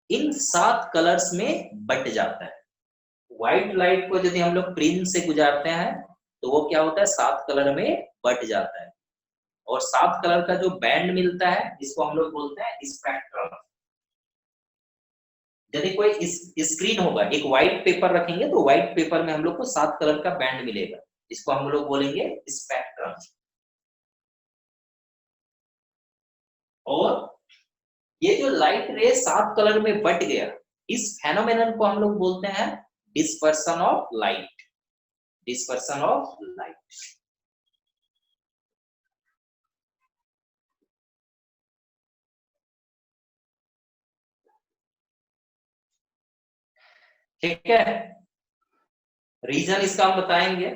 Speaker 1: In 7 colours में बट जाता है। व्हाइट लाइट को यदि हम लोग प्रिज्म से गुजारते हैं तो वो क्या होता है, 7 कलर में बट जाता है। और 7 कलर का जो बैंड मिलता है इसको हम लोग बोलते हैं स्पेक्ट्रम। यदि कोई स्क्रीन होगा, एक व्हाइट पेपर रखेंगे तो व्हाइट पेपर में हम लोग को 7 कलर का बैंड मिलेगा, इसको हम लोग बोलेंगे स्पेक्ट्रम। और ये जो लाइट रे 7 कलर में बट गया, इस फेनोमेनन को हम लोग बोलते हैं dispersion of light, dispersion of light. ठीक है, रीजन इसका हम बताएंगे,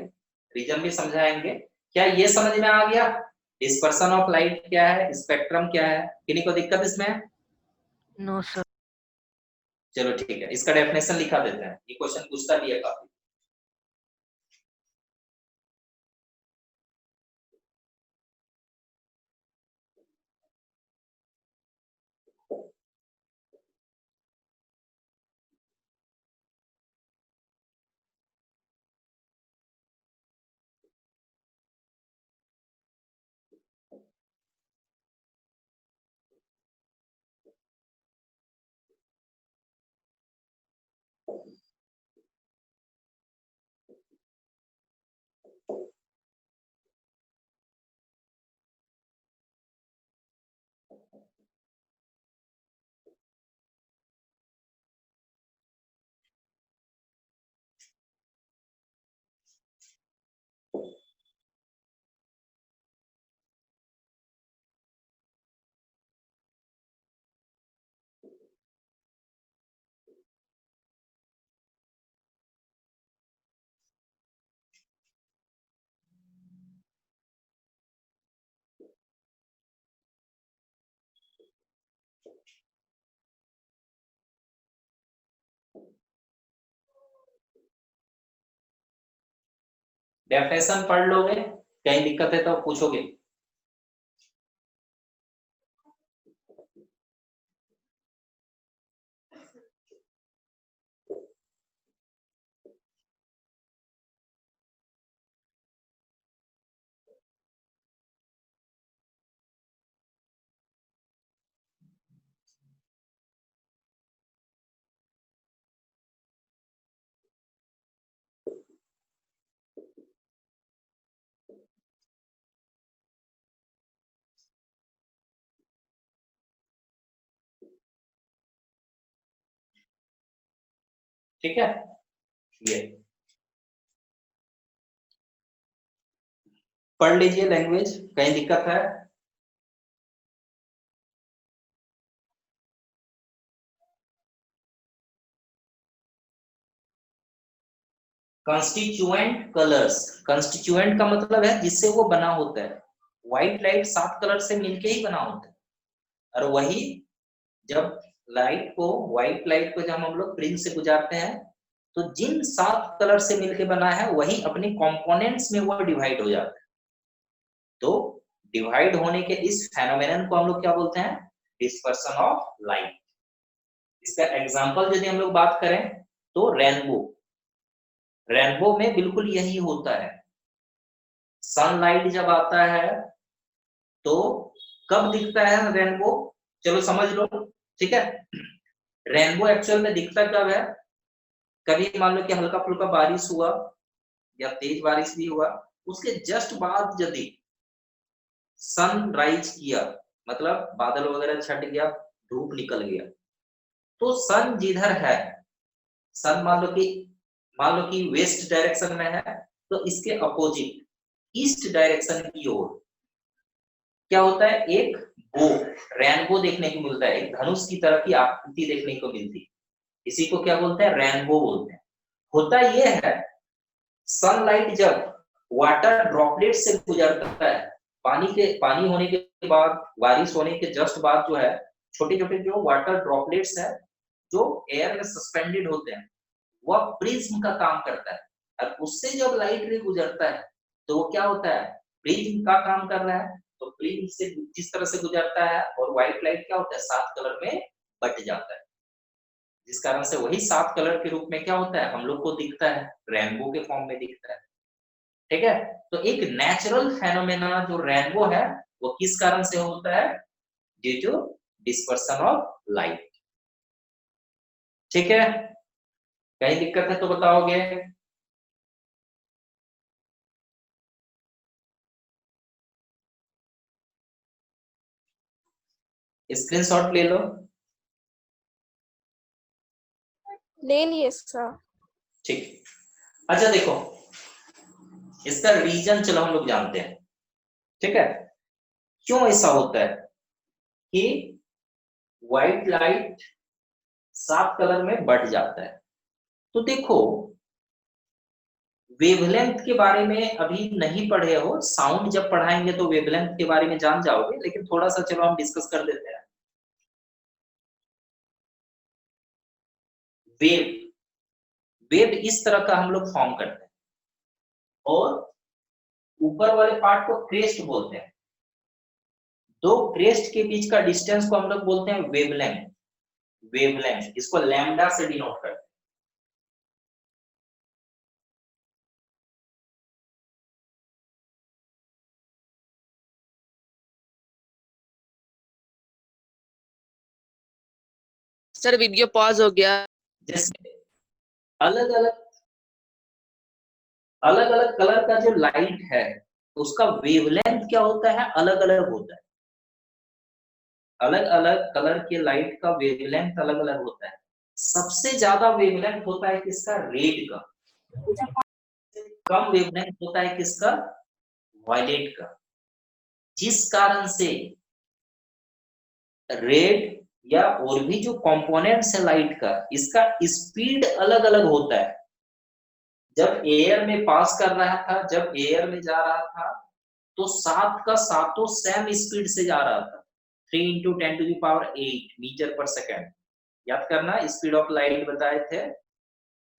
Speaker 1: रीजन भी समझाएंगे। क्या ये समझ में आ गया डिस्पर्सन ऑफ लाइट क्या है, स्पेक्ट्रम क्या है? किन्हीं को दिक्कत इसमें?
Speaker 2: No sir.
Speaker 1: चलो ठीक है, इसका डेफिनेशन लिखा देते हैं, ये क्वेश्चन पूछता भी है काफी। डेफिनेशन पढ़ लोगे, कहीं दिक्कत है तो पूछोगे। ठीक है, ये पढ़ लीजिए लैंग्वेज, कहीं दिक्कत है? कंस्टिट्यूएंट कलर्स, कंस्टिट्यूएंट का मतलब है जिससे वो बना होता है। व्हाइट लाइट 7 कलर से मिलके ही बना होता है, और वही जब लाइट को, व्हाइट लाइट को जब हम लोग प्रिज्म से गुजारते हैं तो जिन 7 कलर से मिलके बना है वही अपने कंपोनेंट्स में वो डिवाइड हो जाता है। तो डिवाइड होने के इस फेनोमेनन को हम लोग क्या बोलते हैं? Dispersion of light. इसका एग्जांपल यदि हम लोग बात करें तो रेनबो, रेनबो में बिल्कुल यही होता है। सनलाइट जब आता है तो कब दिखता है रेनबो? चलो समझ लो, ठीक है। रेनबो एक्चुअल में दिखता कब है? कभी मान लो कि हल्का फुल्का बारिश हुआ या तेज बारिश भी हुआ, उसके जस्ट बाद यदि सनराइज किया, मतलब बादल वगैरह छट गया, धूप निकल गया, तो सन जिधर है, सन मान लो कि वेस्ट डायरेक्शन में है, तो इसके अपोजिट ईस्ट डायरेक्शन की ओर क्या होता है? एक बो, रेनबो देखने को मिलता है, एक धनुष की तरह की आकृति देखने को मिलती है। इसी को क्या बोलते हैं? रेनबो बोलते हैं। होता यह है, सनलाइट जब वाटर ड्रॉपलेट से गुजरता है, पानी होने के बाद, बारिश होने के जस्ट बाद जो है, छोटे छोटे जो वाटर ड्रॉपलेट्स है जो एयर में सस्पेंडेड होते हैं, वह प्रिज्म का काम करता है। और उससे जब लाइट रे गुजरता है तो वो क्या होता है? प्रिज्म का काम कर रहा है। तो प्रिज्म से जिस तरह से गुजरता है, और व्हाइट लाइट क्या होता है? 7 कलर में बट जाता है, जिस कारण से वही 7 कलर के रूप में क्या होता है? हम लोग को दिखता है, रेनबो के फॉर्म में दिखता है। ठीक है, तो एक नेचुरल फेनोमेना जो रेनबो है वो किस कारण से होता है? Due to dispersion of light. ठीक है, कहीं दिक्कत है तो बताओगे? स्क्रीनशॉट ले लो।
Speaker 3: ले लिए सर।
Speaker 1: ठीक, अच्छा देखो, इसका रीजन चलो हम लोग जानते हैं। ठीक है, क्यों ऐसा होता है कि व्हाइट लाइट 7 कलर में बट जाता है? तो देखो, वेवलेंथ के बारे में अभी नहीं पढ़े हो, साउंड जब पढ़ाएंगे तो वेवलेंथ के बारे में जान जाओगे, लेकिन थोड़ा सा चलो हम डिस्कस कर देते हैं। वेव, वेव इस तरह का हम लोग फॉर्म करते हैं, और ऊपर वाले पार्ट को क्रेस्ट बोलते हैं। दो क्रेस्ट के बीच का डिस्टेंस को हम लोग बोलते हैं वेवलेंथ, वेवलेंथ इसको लैम्डा से डिनोट करते हैं।
Speaker 4: सर वीडियो पॉज हो गया।
Speaker 1: जैसे अलग अलग अलग अलग कलर का जो लाइट है उसका वेवलेंथ क्या होता है, अलग अलग होता है। अलग अलग कलर के लाइट का वेवलेंथ अलग अलग होता है। सबसे ज्यादा वेवलेंथ होता है किसका, रेड का। कम वेवलेंथ होता है किसका, वायलेट का। जिस कारण से रेड या और भी जो कंपोनेंट्स है लाइट का, इसका स्पीड अलग अलग होता है। जब एयर में पास कर रहा था, जब एयर में जा रहा था, तो सात का सातों सेम स्पीड से जा रहा था, 3 इंटू 10⁸ मीटर पर सेकेंड। याद करना, स्पीड ऑफ लाइट बताए थे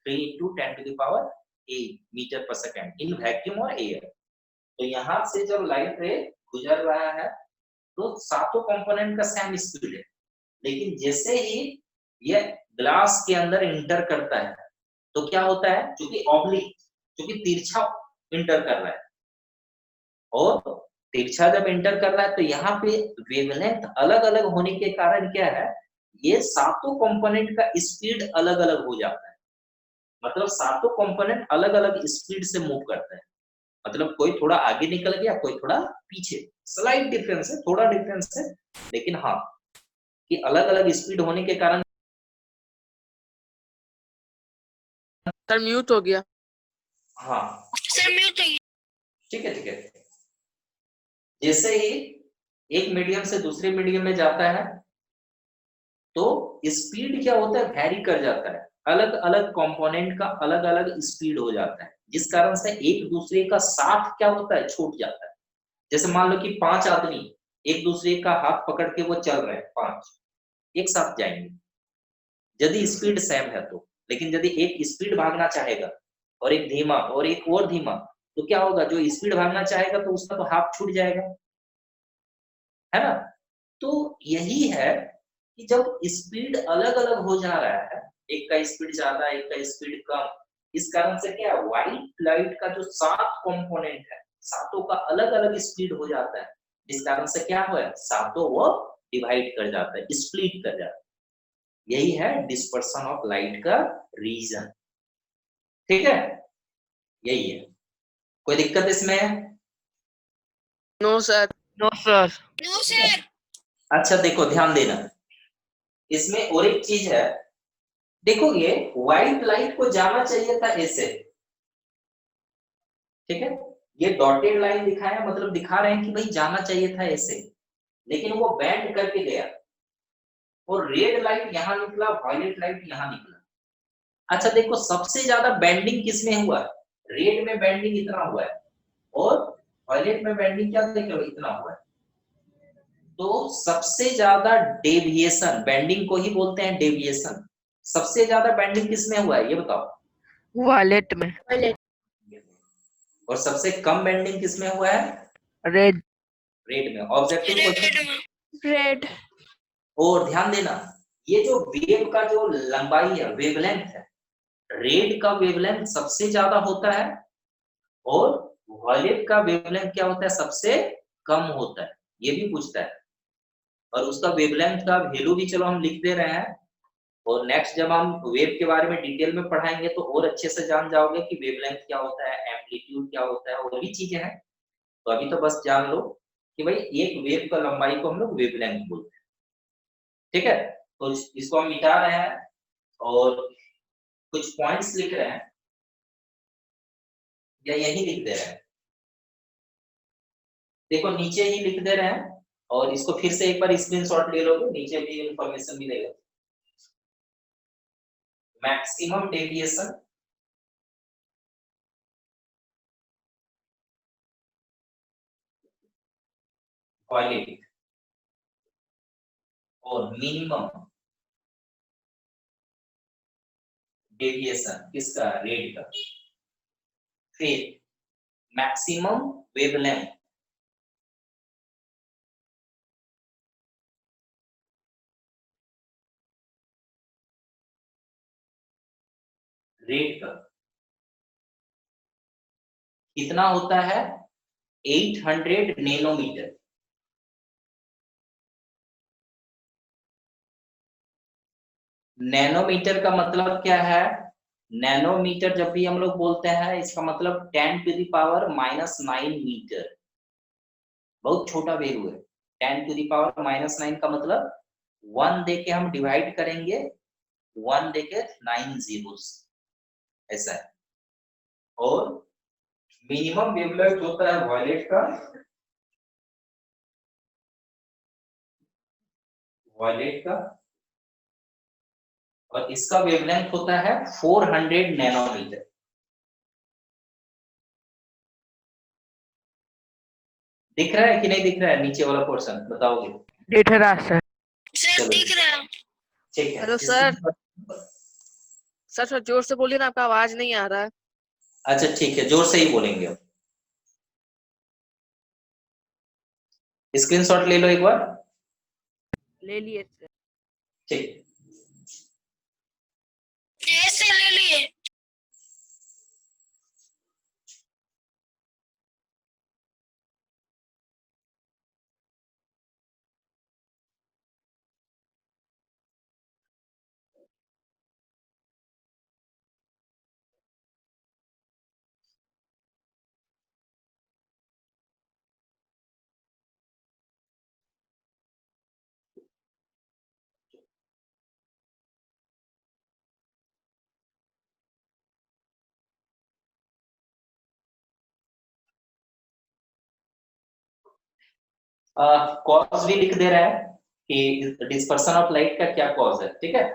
Speaker 1: 3 इंटू 10⁸ मीटर पर सेकेंड इन वैक्यूम और एयर। तो यहाँ से जब लाइट रे गुजर रहा है तो सातों कंपोनेंट का सेम स्पीड है, लेकिन जैसे ही ये ग्लास के अंदर इंटर करता है तो क्या होता है, क्योंकि ऑब्लिक, क्योंकि तिरछा इंटर कर रहा है, और तिरछा जब इंटर कर रहा है तो यहाँ पे वेवलेंथ अलग अलग होने के कारण क्या है, ये सातों कंपोनेंट का स्पीड अलग अलग हो जाता है। मतलब सातों कंपोनेंट अलग अलग स्पीड से मूव करते हैं। मतलब कोई थोड़ा आगे निकल गया, कोई थोड़ा पीछे, स्लाइट डिफरेंस है, थोड़ा डिफरेंस है, लेकिन हाँ कि अलग अलग स्पीड होने के कारण।
Speaker 4: सर म्यूट हो गया।
Speaker 1: हाँ ठीक है ठीक है। जैसे ही एक मीडियम से दूसरे मीडियम में जाता है तो स्पीड क्या होता है, वैरी कर जाता है। अलग अलग कंपोनेंट का अलग अलग स्पीड हो जाता है, जिस कारण से एक दूसरे का साथ क्या होता है, छूट जाता है। जैसे मान लो कि 5 आदमी एक दूसरे का हाथ पकड़ के वो चल रहे हैं, 5 एक साथ जाएंगे यदि स्पीड सेम है तो। लेकिन यदि एक स्पीड भागना चाहेगा और एक धीमा और एक और धीमा, तो क्या होगा, जो स्पीड भागना चाहेगा तो उसका तो हाथ छूट जाएगा, है ना। तो यही है कि जब स्पीड अलग अलग हो जा रहा है, एक का स्पीड ज्यादा एक का स्पीड कम, इस कारण से क्या, व्हाइट लाइट का जो 7 कंपोनेंट है, सातों का अलग अलग स्पीड हो जाता है, इस कारण से क्या हुआ, सातों वो डिवाइड कर जाता है, स्प्लिट कर जाता है। यही है डिस्पर्सन ऑफ लाइट का रीजन। ठीक है, यही है। कोई दिक्कत इसमें?
Speaker 4: No sir.
Speaker 2: No, sir.
Speaker 1: अच्छा देखो ध्यान देना, इसमें और एक चीज है। देखो ये व्हाइट लाइट को जाना चाहिए था ऐसे, ठीक है, ये डॉटेड लाइन दिखाया, मतलब दिखा रहे हैं कि भाई जाना चाहिए था ऐसे, लेकिन वो बैंड करके गया, और रेड लाइट यहाँ निकला, वायलेट लाइट यहाँ निकला। अच्छा देखो सबसे ज्यादा बैंडिंग किसमें हुआ है, रेड में बैंडिंग इतना हुआ है, और वायलेट में बैंडिंग क्या देख लो इतना हुआ है। तो सबसे ज्यादा डेविएशन, बैंडिंग को ही बोलते हैं डेविएशन, सबसे ज्यादा बैंडिंग किसमें हुआ है ये बताओ।
Speaker 2: Wallet में.
Speaker 1: और सबसे कम बैंडिंग किसमें हुआ है,
Speaker 2: Red.
Speaker 1: रेड में। Objective question.
Speaker 3: Red.
Speaker 1: और ध्यान देना, ये जो वेव का जो लंबाई है, वेवलेंथ है, रेड का वेवलेंथ सबसे ज्यादा होता है, और वॉयलेट का वेवलेंथ क्या होता है, सबसे कम होता है। ये भी पूछता है, और उसका वेवलेंथ का वैल्यू भी चलो हम लिख दे रहे हैं, और नेक्स्ट जब हम वेव के बारे में डिटेल में पढ़ाएंगे तो और अच्छे से जान जाओगे कि वेवलेंथ क्या होता है, एम्पलीट्यूड क्या होता है, और भी चीजें हैं। तो अभी तो बस जान लो कि भाई एक वेव का लंबाई को हम लोग वेवलेंथ बोलते हैं। ठीक है, तो इसको हम मिटा रहे हैं और कुछ पॉइंट्स लिख रहे हैं, या यही लिख दे रहे हैं। देखो नीचे ही लिख दे रहे हैं, और इसको फिर से एक बार स्क्रीनशॉट ले लोगे, नीचे भी इंफॉर्मेशन मिलेगा। मैक्सिमम डेविएशन वॉयलेट, और मिनिमम डेविएशन किसका, रेड का। फिर मैक्सिमम वेवलेंथ, रेड का कितना होता है, 800 नैनोमीटर। नैनोमीटर का मतलब क्या है, नैनोमीटर जब भी हम लोग बोलते हैं इसका मतलब 10⁻⁻⁹ मीटर, बहुत छोटा वैल्यू है। 10⁻⁻⁹ का मतलब 1 देके हम डिवाइड करेंगे, 1 देके 9 zeros, ऐसा है। और मिनिमम वेवलेंथ होता है वॉयलेट का, वॉयलेट का, और इसका वेवलेंथ होता है 400 नैनोमीटर। दिख रहा है कि नहीं दिख रहा है, नीचे वाला पोर्शन बताओगे?
Speaker 2: दिख रहा सर।
Speaker 1: चलो
Speaker 3: दिख रहा है।
Speaker 1: ठीक है।
Speaker 5: हेलो सर, सर थोड़ा जोर से बोलिए ना, आपका आवाज नहीं आ रहा है।
Speaker 1: अच्छा ठीक है, जोर से ही बोलेंगे अब। स्क्रीनशॉट ले लो एक बार।
Speaker 2: ले लिए सर।
Speaker 1: ठीक,
Speaker 3: कैसे ले लिए?
Speaker 1: कॉज भी लिख दे रहा है कि डिस्पर्सन ऑफ लाइट का क्या कॉज है, ठीक है।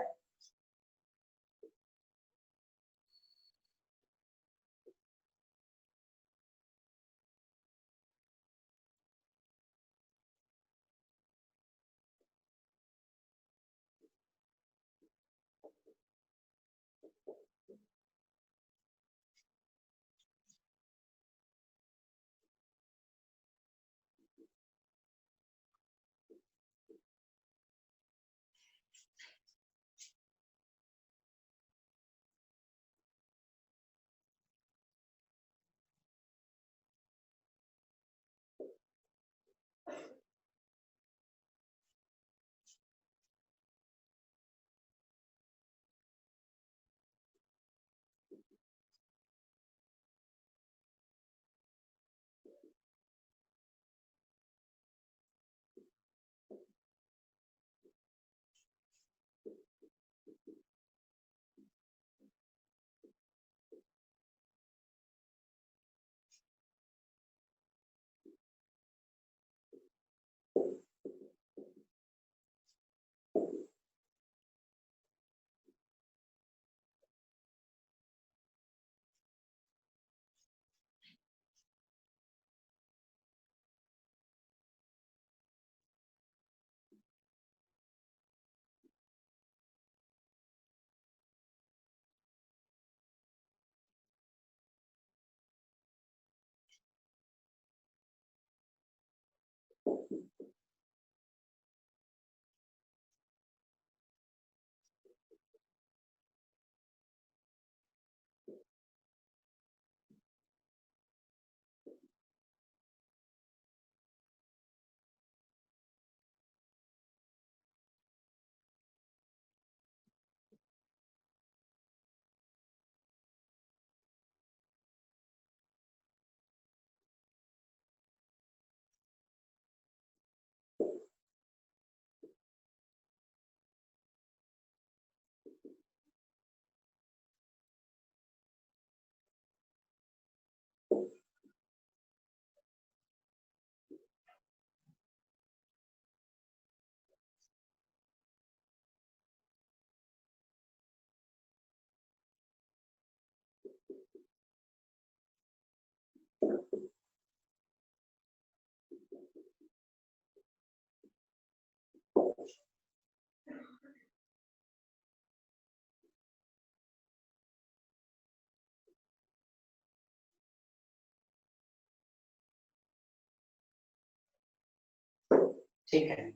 Speaker 1: ठीक है।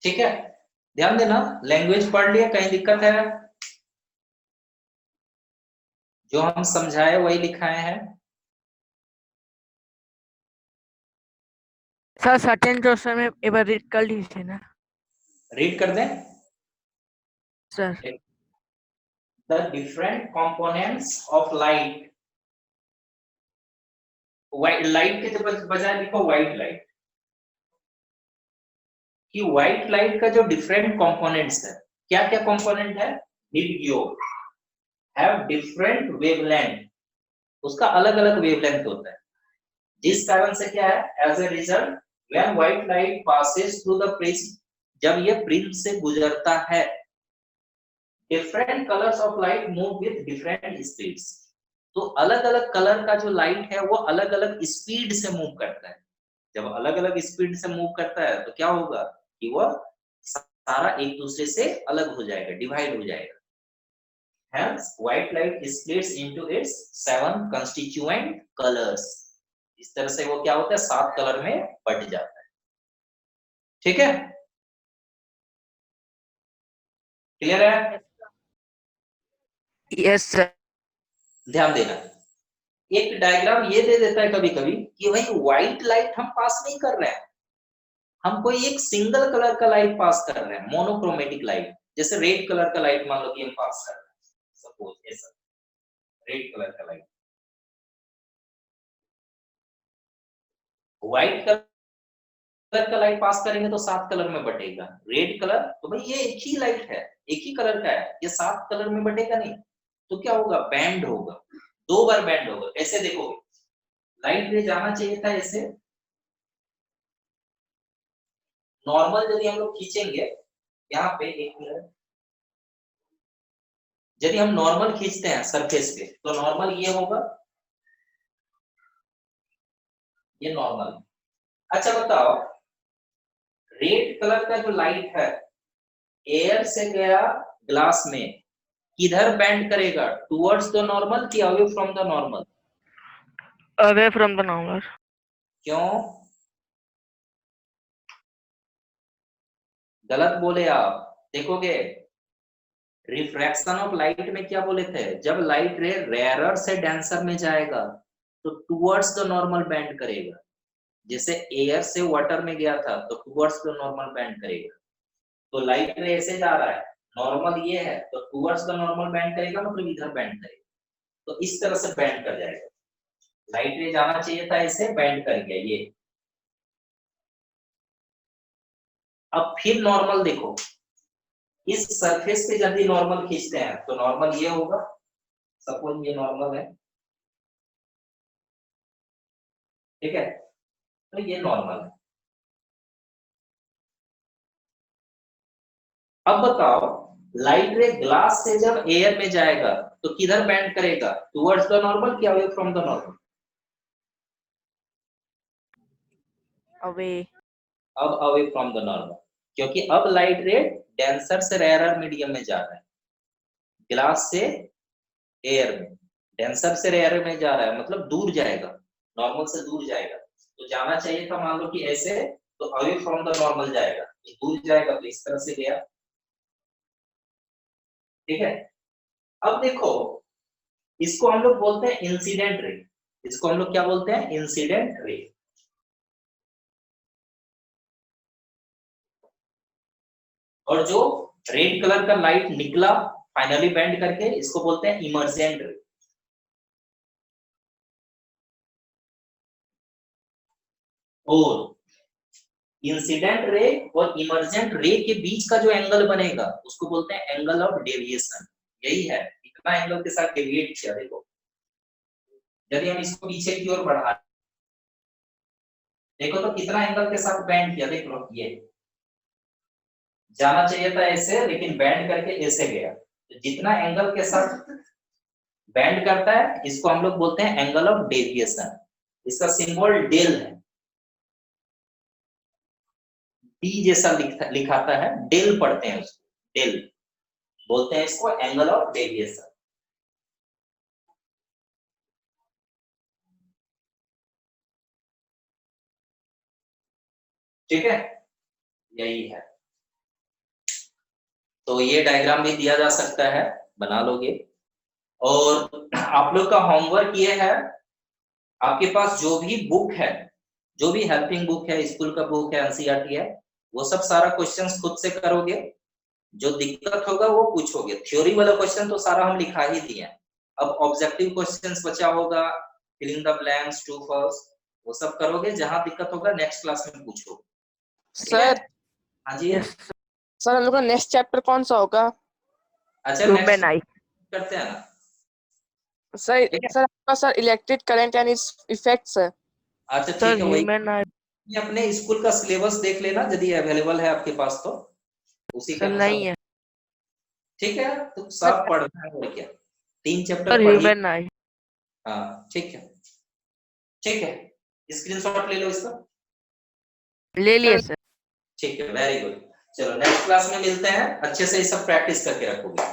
Speaker 1: ठीक है, ध्यान देना, लैंग्वेज पढ़ लिया, कहीं दिक्कत है? जो हम समझाए वही लिखाए हैं।
Speaker 2: सर सर्टेन जो समय एक बार रीड कर लीजिए ना
Speaker 1: रीड कर दें।
Speaker 2: Sir.
Speaker 1: The different components of light, white light के बजाय लिखो व्हाइट लाइट, कि व्हाइट लाइट का जो डिफरेंट कंपोनेंट्स है, क्या क्या कंपोनेंट है? डिड हैव डिफरेंट वेवलेंथ, उसका अलग अलग वेवलेंथ होता है, जिस कारण से क्या है, as a result when white light passes through the prism, जब ये प्रिज्म से गुजरता है, different colours of light move with different speeds, तो अलग अलग कलर का जो लाइट है वो अलग अलग स्पीड से मूव करता है। जब अलग अलग स्पीड से मूव करता है तो क्या होगा कि वो सारा एक दूसरे से अलग हो जाएगा, डिवाइड हो जाएगा। Hence, white light splits into its 7 constituent colors. इस तरह से वो क्या होता है, 7 कलर में बट जाता है। ठीक है, क्लियर है?
Speaker 2: Yes sir.
Speaker 1: ध्यान देना, एक डायग्राम ये दे देता है कभी कभी कि भाई व्हाइट लाइट हम पास नहीं कर रहे हैं, हम कोई एक सिंगल कलर का लाइट पास कर रहे हैं, मोनोक्रोमेटिक लाइट, जैसे रेड कलर का लाइट मान लो कि हम पास कर रहे हैं, सपोज ऐसा रेड कलर का लाइट, व्हाइट कलर का लाइट पास करेंगे तो 7 कलर में बटेगा। रेड कलर तो भाई ये एक ही लाइट है, एक ही कलर का है, ये 7 कलर में बटेगा नहीं, तो क्या होगा, बैंड होगा, 2 बार बैंड होगा। कैसे देखोगे, लाइट रे जाना चाहिए था ऐसे, नॉर्मल यदि हम लोग खींचेंगे यहाँ पे, एक मिनट, यदि हम नॉर्मल खींचते हैं सरफेस पे तो नॉर्मल ये होगा, ये नॉर्मल। अच्छा बताओ, रेड कलर का जो लाइट है एयर से गया ग्लास में, किधर बेंड करेगा, टुवर्ड्स द नॉर्मल कि away from the normal?
Speaker 2: Away from the normal.
Speaker 1: क्यों गलत बोले आप? देखोगे रिफ्रैक्शन ऑफ लाइट में क्या बोले थे, जब लाइट रे रेयरर से डेंसर में जाएगा तो टुवर्ड्स द नॉर्मल बेंड करेगा, जैसे एयर से वाटर में गया था तो टुवर्ड्स द नॉर्मल बेंड करेगा। तो लाइट रे ऐसे जा रहा है, नॉर्मल ये है तो टुवर्ड्स द नॉर्मल बेंड करेगा, मतलब इधर बेंड करेगा, तो इस तरह से बेंड कर जाएगा। लाइट रे जाना चाहिए था ऐसे, बेंड कर गया ये। अब फिर नॉर्मल देखो, इस सरफेस पे जब भी नॉर्मल खींचते हैं तो नॉर्मल ये होगा, सपोज ये नॉर्मल है, ठीक है, तो ये नॉर्मल है। अब बताओ, लाइट रे ग्लास से जब एयर में जाएगा तो किधर बेंड करेगा, टुवर्ड्स द नॉर्मल कि away from the normal?
Speaker 2: Away.
Speaker 1: अब अवे फ्रॉम द नॉर्मल, क्योंकि अब लाइट रे डेंसर से रेयरर मीडियम में जा रहा है, ग्लास से एयर में, डेंसर से रेयरर में जा रहा है, मतलब दूर जाएगा, नॉर्मल से दूर जाएगा। तो जाना चाहिए था मान लो कि ऐसे, तो अवे फ्रॉम द नॉर्मल जाएगा, तो दूर जाएगा तो इस तरह से गया, ठीक है। अब देखो, इसको हम लोग बोलते हैं इंसिडेंट रे, इसको हम लोग क्या बोलते हैं, इंसिडेंट रे। और जो रेड कलर का लाइट निकला फाइनली बेंड करके, इसको बोलते हैं इमर्जेंट रे। और इंसिडेंट रे और इमर्जेंट रे के बीच का जो एंगल बनेगा उसको बोलते हैं एंगल ऑफ डेविएशन। यही है, इतना एंगल के साथ डेविएट किया। देखो यदि हम इसको पीछे की ओर बढ़ा, देखो तो कितना एंगल के साथ बैंड किया। देख लो, ये जाना चाहिए था ऐसे, लेकिन बैंड करके ऐसे गया। तो जितना एंगल के साथ बैंड करता है इसको हम लोग बोलते हैं एंगल ऑफ डेविएशन। इसका सिंबल डेल है, डी जैसा लिखाता है, डेल पढ़ते हैं उसको, डेल बोलते हैं इसको, एंगल ऑफ डेविएशन। ठीक है, यही है। तो ये डायग्राम भी दिया जा सकता है, बना लोगे। और आप लोग का होमवर्क ये है, आपके पास जो भी बुक है, जो भी हेल्पिंग बुक है, स्कूल का बुक है, एनसीईआरटी है, वो सब सारा क्वेश्चंस खुद से करोगे। जो दिक्कत होगा वो पूछोगे। थ्योरी वाला क्वेश्चन तो सारा हम लिखा ही दिए। अब ऑब्जेक्टिव क्वेश्चंस बचा होगा, filling the blanks, true false, वो सब करोगे। जहां दिक्कत होगा नेक्स्ट क्लास में पूछोगे।
Speaker 5: सर
Speaker 1: हाँ जी।
Speaker 5: सर हम लोग का नेक्स्ट चैप्टर कौन सा होगा?
Speaker 1: अच्छा,
Speaker 2: ह्यूमन आई।
Speaker 1: करते हैं ना
Speaker 5: सर सर आपका sir electric current and it's effects है।
Speaker 1: अच्छा
Speaker 2: सर
Speaker 1: ठीक है, वही
Speaker 2: ह्यूमन आई।
Speaker 1: अपने स्कूल का सिलेबस देख लेना यदि अवेलेबल है आपके पास तो उसी के
Speaker 2: सर
Speaker 1: अनुसार।
Speaker 2: नहीं है
Speaker 1: ठीक है, तो सब पढ़ना है और क्या, 3
Speaker 2: सर,
Speaker 1: चैप्टर पढ़िए।
Speaker 2: ह्यूमन आई।
Speaker 1: हाँ ठीक है, ठीक है, स्क्रीनशॉट ले लो इसका।
Speaker 2: ले लिए सर।
Speaker 1: ठीक है, वेरी गुड। चलो नेक्स्ट क्लास में मिलते हैं। अच्छे से ये सब प्रैक्टिस करके रखोगे।